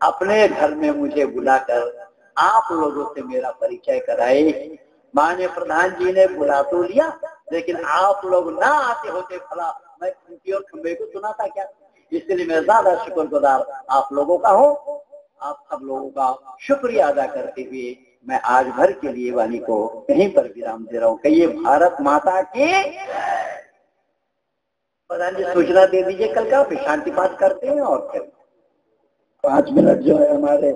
अपने घर में मुझे बुलाकर आप लोगों से मेरा परिचय कराए। माननीय प्रधान जी ने बुला तो लिया, लेकिन आप लोग ना आते होते भला मैं खुंटी और खंबे को सुना था क्या। इसलिए मैं ज्यादा शुक्रगुजार आप लोगों का हूँ। आप सब लोगों का शुक्रिया अदा करते हुए मैं आज भर के लिए वाणी को कहीं पर विराम दे रहा हूँ। कहिए भारत माता की। प्रधान जी सूचना दे दीजिए कल का, फिर शांति पाठ करते हैं और फिर 5 मिनट जो है हमारे